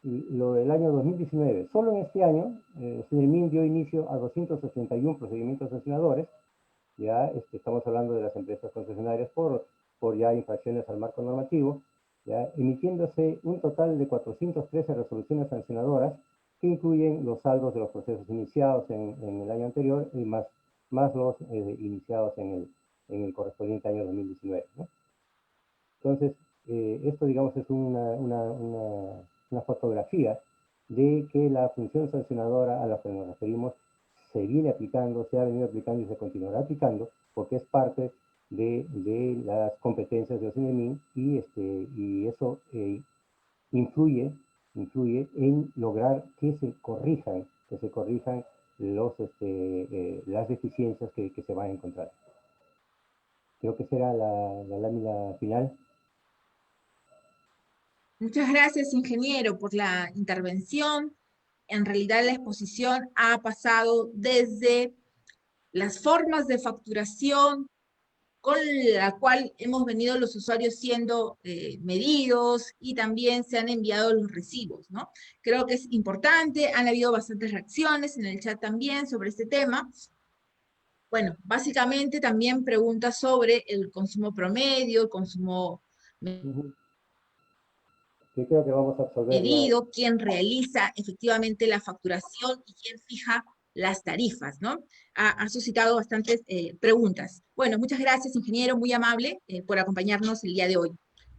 lo del año 2019. Solo en este año, Senermin dio inicio a 261 procedimientos sancionadores. Ya estamos hablando de las empresas concesionarias por ya infracciones al marco normativo, ya emitiéndose un total de 413 resoluciones sancionadoras que incluyen los saldos de los procesos iniciados en el año anterior y más los iniciados en el correspondiente año 2019, ¿no? Entonces, esto, digamos, es una fotografía de que la función sancionadora a la que nos referimos se viene aplicando, se ha venido aplicando y se continuará aplicando, porque es parte de las competencias de OCDEMIN y eso influye en lograr que se corrijan las deficiencias que se van a encontrar. Creo que será la lámina final. Muchas gracias, ingeniero, por la intervención. En realidad, la exposición ha pasado desde las formas de facturación con la cual hemos venido los usuarios siendo medidos y también se han enviado los recibos, ¿no? Creo que es importante, han habido bastantes reacciones en el chat también sobre este tema. Bueno, básicamente también preguntas sobre el consumo promedio, el consumo Yo creo que vamos a absolver medido, quién realiza efectivamente la facturación y quién fija las tarifas, ¿no? Ha suscitado bastantes preguntas. Bueno, muchas gracias, ingeniero, muy amable por acompañarnos el día de hoy.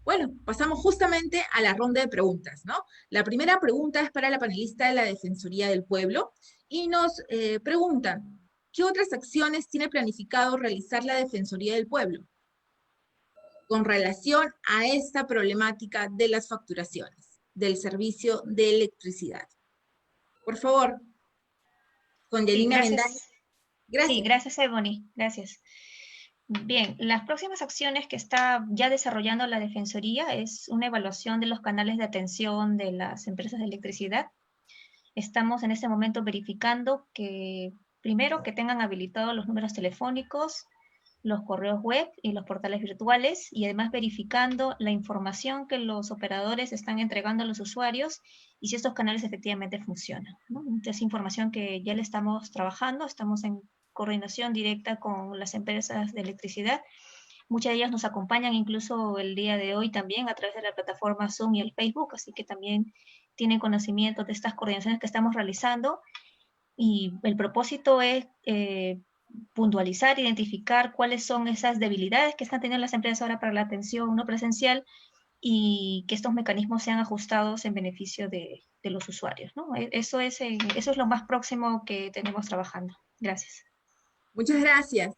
Bueno, pasamos justamente a la ronda de preguntas, ¿no? La primera pregunta es para la panelista de la Defensoría del Pueblo y nos preguntan, ¿qué otras acciones tiene planificado realizar la Defensoría del Pueblo con relación a esta problemática de las facturaciones del servicio de electricidad? Por favor, con Yanina Bendaña. Gracias. Sí, gracias, Ebony. Gracias. Bien, las próximas acciones que está ya desarrollando la Defensoría es una evaluación de los canales de atención de las empresas de electricidad. Estamos en este momento verificando que, primero, que tengan habilitados los números telefónicos, los correos web y los portales virtuales, y además verificando la información que los operadores están entregando a los usuarios y si estos canales efectivamente funcionan, ¿no? Es información que ya le estamos trabajando, estamos en coordinación directa con las empresas de electricidad. Muchas de ellas nos acompañan incluso el día de hoy también a través de la plataforma Zoom y el Facebook, así que también tienen conocimiento de estas coordinaciones que estamos realizando. Y el propósito es puntualizar, identificar cuáles son esas debilidades que están teniendo las empresas ahora para la atención no presencial y que estos mecanismos sean ajustados en beneficio de los usuarios, ¿no? Eso es lo más próximo que tenemos trabajando. Gracias. Muchas gracias.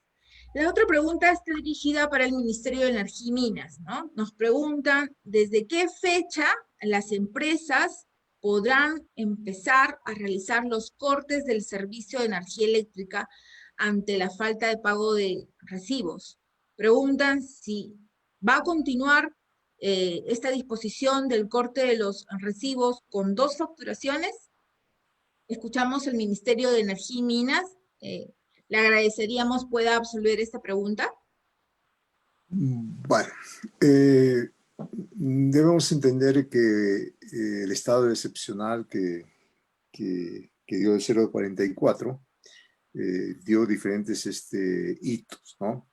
La otra pregunta está dirigida para el Ministerio de Energía y Minas, ¿no? Nos preguntan, ¿desde qué fecha las empresas podrán empezar a realizar los cortes del servicio de energía eléctrica ante la falta de pago de recibos? Preguntan si va a continuar esta disposición del corte de los recibos con 2 facturaciones. Escuchamos el Ministerio de Energía y Minas. Le agradeceríamos pueda absolver esta pregunta. Bueno, debemos entender que el estado excepcional que dio el 044 dio diferentes hitos, ¿no?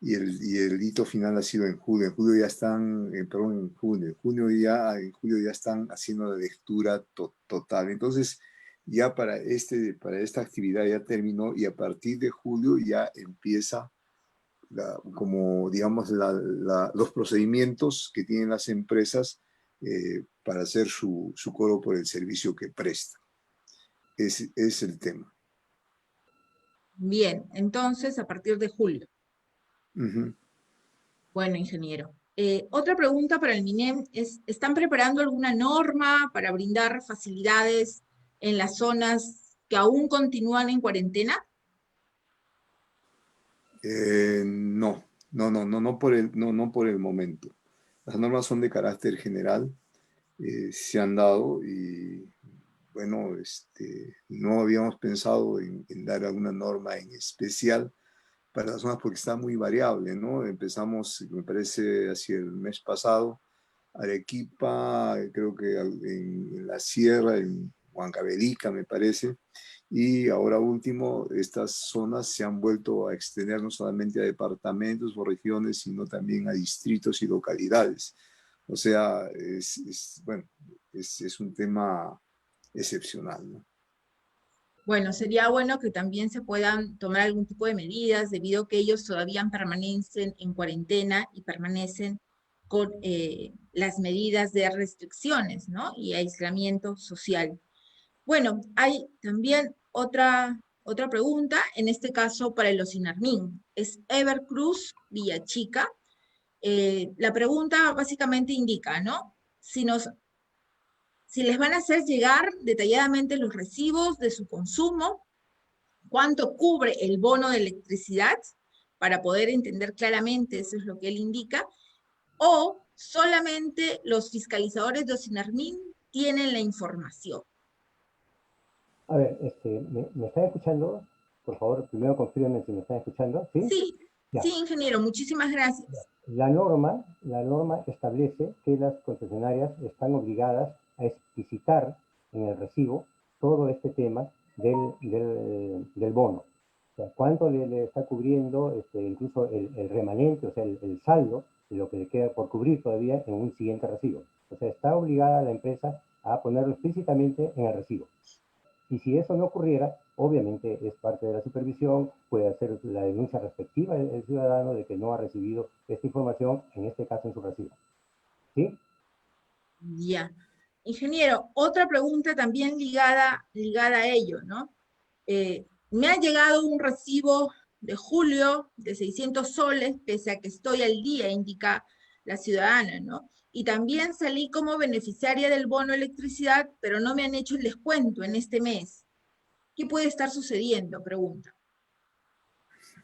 Y el hito final ha sido en julio. En julio ya están, perdón, en julio ya están haciendo la lectura total. Entonces, ya para esta actividad ya terminó y a partir de julio ya empieza como digamos los procedimientos que tienen las empresas para hacer su cobro por el servicio que prestan. Es el tema. Bien, entonces a partir de julio. Uh-huh. Bueno, ingeniero. Otra pregunta para el MINEM es, ¿están preparando alguna norma para brindar facilidades en las zonas que aún continúan en cuarentena? No por el momento. Las normas son de carácter general, se han dado y bueno, no habíamos pensado en dar alguna norma en especial para las zonas porque está muy variable, ¿no? Empezamos, me parece, hacia el mes pasado Arequipa, creo que en la sierra, en Huancavelica me parece, y ahora último, estas zonas se han vuelto a extender no solamente a departamentos o regiones, sino también a distritos y localidades. O sea, bueno, es un tema excepcional, ¿no? Bueno, sería bueno que también se puedan tomar algún tipo de medidas debido a que ellos todavía permanecen en cuarentena y permanecen con las medidas de restricciones, ¿no? Y aislamiento social. Bueno, hay también otra pregunta, en este caso para el Osinarmin. Es Evercruz Villachica. La pregunta básicamente indica, ¿no? Si les van a hacer llegar detalladamente los recibos de su consumo, cuánto cubre el bono de electricidad, para poder entender claramente, eso es lo que él indica, o solamente los fiscalizadores de Osinarmin tienen la información. A ver, ¿me están escuchando? Por favor, primero confírmenme si me están escuchando, ¿sí? Sí, Ya. sí, ingeniero, muchísimas gracias. La norma establece que las concesionarias están obligadas a explicitar en el recibo todo este tema del bono. O sea, cuánto le está cubriendo, incluso el remanente, o sea, el saldo de lo que le queda por cubrir todavía en un siguiente recibo. O sea, está obligada la empresa a ponerlo explícitamente en el recibo. Y si eso no ocurriera, obviamente es parte de la supervisión, puede hacer la denuncia respectiva del ciudadano de que no ha recibido esta información, en este caso en su recibo. ¿Sí? Ya. Ingeniero, otra pregunta también ligada a ello, ¿no? Me ha llegado un recibo de julio de 600 soles, pese a que estoy al día, indica la ciudadana, ¿no? Y también salí como beneficiaria del bono electricidad, pero no me han hecho el descuento en este mes. ¿Qué puede estar sucediendo? Pregunta.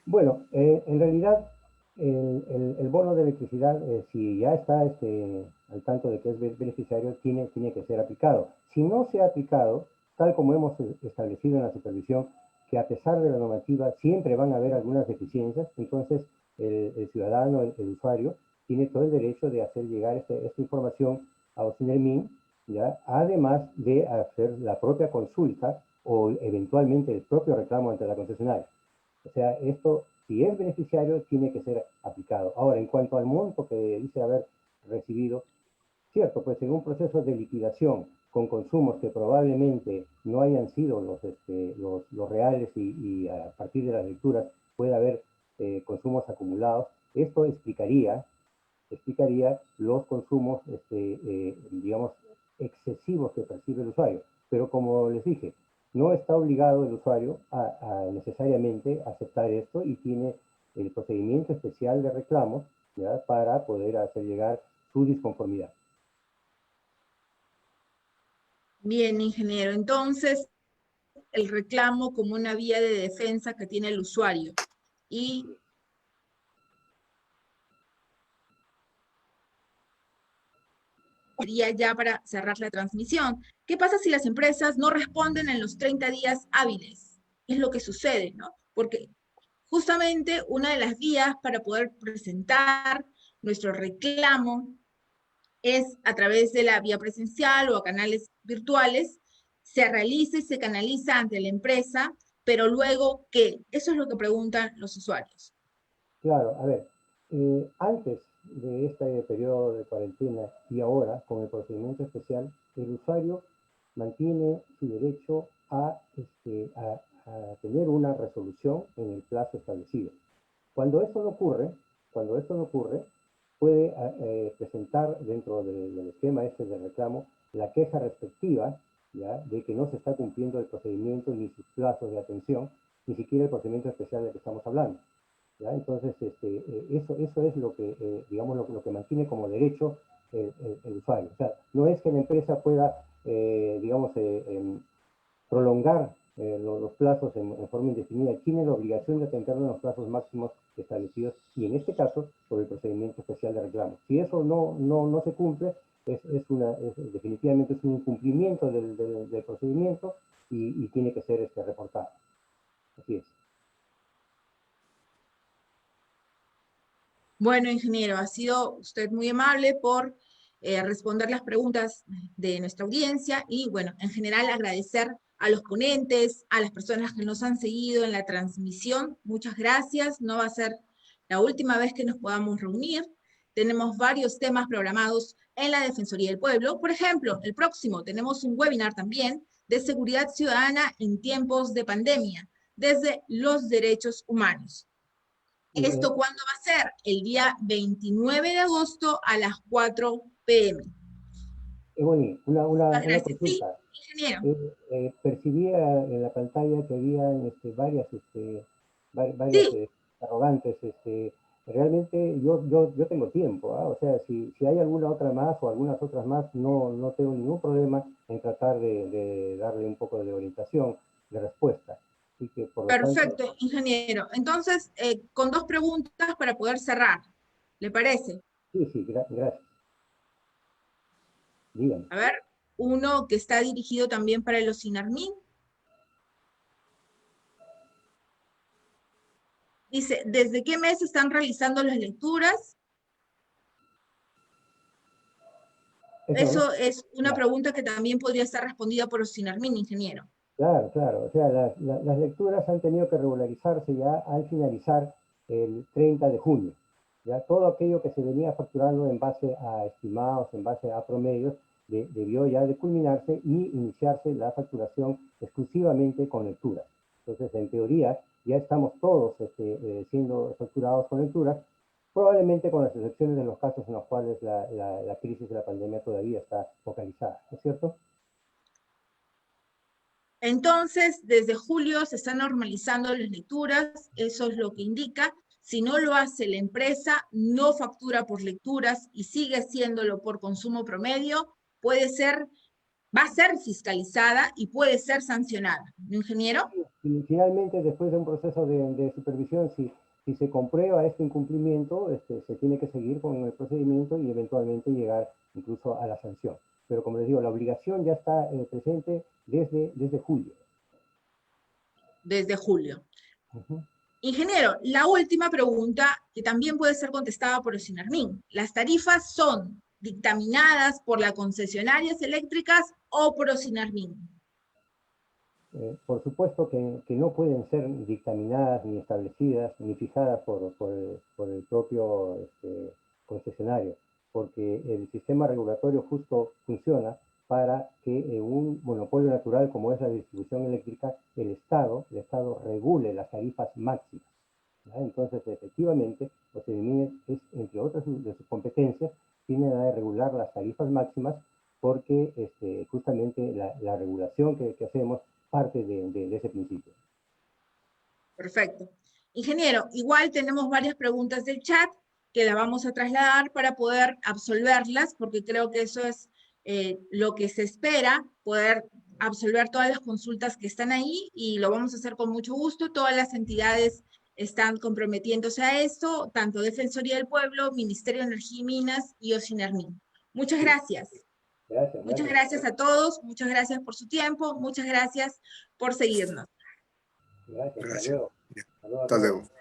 Bueno, en realidad el bono de electricidad, si ya está al tanto de que es beneficiario, tiene que ser aplicado. Si no se ha aplicado, tal como hemos establecido en la supervisión, que a pesar de la normativa siempre van a haber algunas deficiencias, entonces el ciudadano, el usuario, tiene todo el derecho de hacer llegar esta información a Osinarmin, ¿ya? Además de hacer la propia consulta o eventualmente el propio reclamo ante la concesionaria. O sea, esto, si es beneficiario, tiene que ser aplicado. Ahora, en cuanto al monto que dice haber recibido, cierto, pues en un proceso de liquidación con consumos que probablemente no hayan sido los reales y a partir de las lecturas puede haber consumos acumulados, esto explicaría los consumos, digamos, excesivos que percibe el usuario. Pero como les dije, no está obligado el usuario a necesariamente aceptar esto y tiene el procedimiento especial de reclamos, ¿ya?, para poder hacer llegar su disconformidad. Bien, ingeniero. Entonces, el reclamo como una vía de defensa que tiene el usuario. Y sería ya para cerrar la transmisión. ¿Qué pasa si las empresas no responden en los 30 días hábiles? Es lo que sucede, ¿no? Porque justamente una de las vías para poder presentar nuestro reclamo es a través de la vía presencial o a canales virtuales, se realiza y se canaliza ante la empresa, pero luego, ¿qué? Eso es lo que preguntan los usuarios. Claro, a ver, antes de este periodo de cuarentena y ahora con el procedimiento especial, el usuario mantiene su derecho a tener una resolución en el plazo establecido. Cuando esto no ocurre, puede presentar dentro del esquema de reclamo la queja respectiva, ¿ya?, de que no se está cumpliendo el procedimiento ni sus plazos de atención, ni siquiera el procedimiento especial del que estamos hablando. ¿Ya? Entonces, eso es lo que, digamos, lo que mantiene como derecho el usuario. O sea, no es que la empresa pueda, digamos, prolongar los plazos en forma indefinida. Tiene la obligación de atentar en los plazos máximos establecidos y en este caso por el procedimiento especial de reclamo. Si eso no se cumple, definitivamente es un incumplimiento del procedimiento y tiene que ser reportado. Así es. Bueno, ingeniero, ha sido usted muy amable por responder las preguntas de nuestra audiencia y, bueno, en general agradecer a los ponentes, a las personas que nos han seguido en la transmisión. Muchas gracias. No va a ser la última vez que nos podamos reunir. Tenemos varios temas programados en la Defensoría del Pueblo. Por ejemplo, el próximo tenemos un webinar también de seguridad ciudadana en tiempos de pandemia, desde los derechos humanos. ¿Esto cuándo va a ser? El día 29 de agosto a las 4 p.m. Ebony, una Gracias. consulta. Sí, ingeniero. Percibía en la pantalla que habían varias Sí. interrogantes. Realmente yo tengo tiempo, ¿ah? O sea, si hay alguna otra más o algunas otras más, no tengo ningún problema en tratar de darle un poco de orientación, de respuesta. Así que, por lo Perfecto, tanto, ingeniero. Entonces, con 2 preguntas para poder cerrar. ¿Le parece? sí, gracias. Dígame. A ver, uno que está dirigido también para el OSINARMIN. Dice, ¿desde qué mes están realizando las lecturas? Eso es una pregunta que también podría ser respondida por OSINARMIN, ingeniero. Claro. O sea, las lecturas han tenido que regularizarse ya al finalizar el 30 de junio. Ya todo aquello que se venía facturando en base a estimados, en base a promedios, debió ya de culminarse y iniciarse la facturación exclusivamente con lecturas. Entonces, en teoría, ya estamos todos siendo facturados con lecturas, probablemente con las excepciones de los casos en los cuales la crisis de la pandemia todavía está focalizada, ¿no es cierto? Entonces, desde julio se están normalizando las lecturas, eso es lo que indica. Si no lo hace la empresa, no factura por lecturas y sigue haciéndolo por consumo promedio, va a ser fiscalizada y puede ser sancionada. ¿No, ingeniero? Y finalmente, después de un proceso de supervisión, si se comprueba este incumplimiento, se tiene que seguir con el procedimiento y eventualmente llegar incluso a la sanción. Pero como les digo, la obligación ya está presente desde julio. Desde julio. Ingeniero, la última pregunta, que también puede ser contestada por OSINARMIN. ¿Las tarifas son dictaminadas por las concesionarias eléctricas o por OSINARMIN? Por supuesto que no pueden ser dictaminadas, ni establecidas, ni fijadas por el propio concesionario, porque el sistema regulatorio justo funciona para que en un monopolio natural como es la distribución eléctrica, el Estado regule las tarifas máximas, ¿ya? Entonces, efectivamente, OSINARMIN es, entre otras de sus competencias, tiene la de regular las tarifas máximas porque justamente la regulación que hacemos parte de ese principio. Perfecto. Ingeniero, igual tenemos varias preguntas del chat que las vamos a trasladar para poder absolverlas, porque creo que eso es lo que se espera, poder absolver todas las consultas que están ahí, y lo vamos a hacer con mucho gusto. Todas las entidades están comprometiéndose a esto, tanto Defensoría del Pueblo, Ministerio de Energía y Minas y OSINARMIN. Muchas gracias. Muchas gracias a todos, muchas gracias por su tiempo, muchas gracias por seguirnos. Gracias. Gracias. Hasta luego. Hasta luego.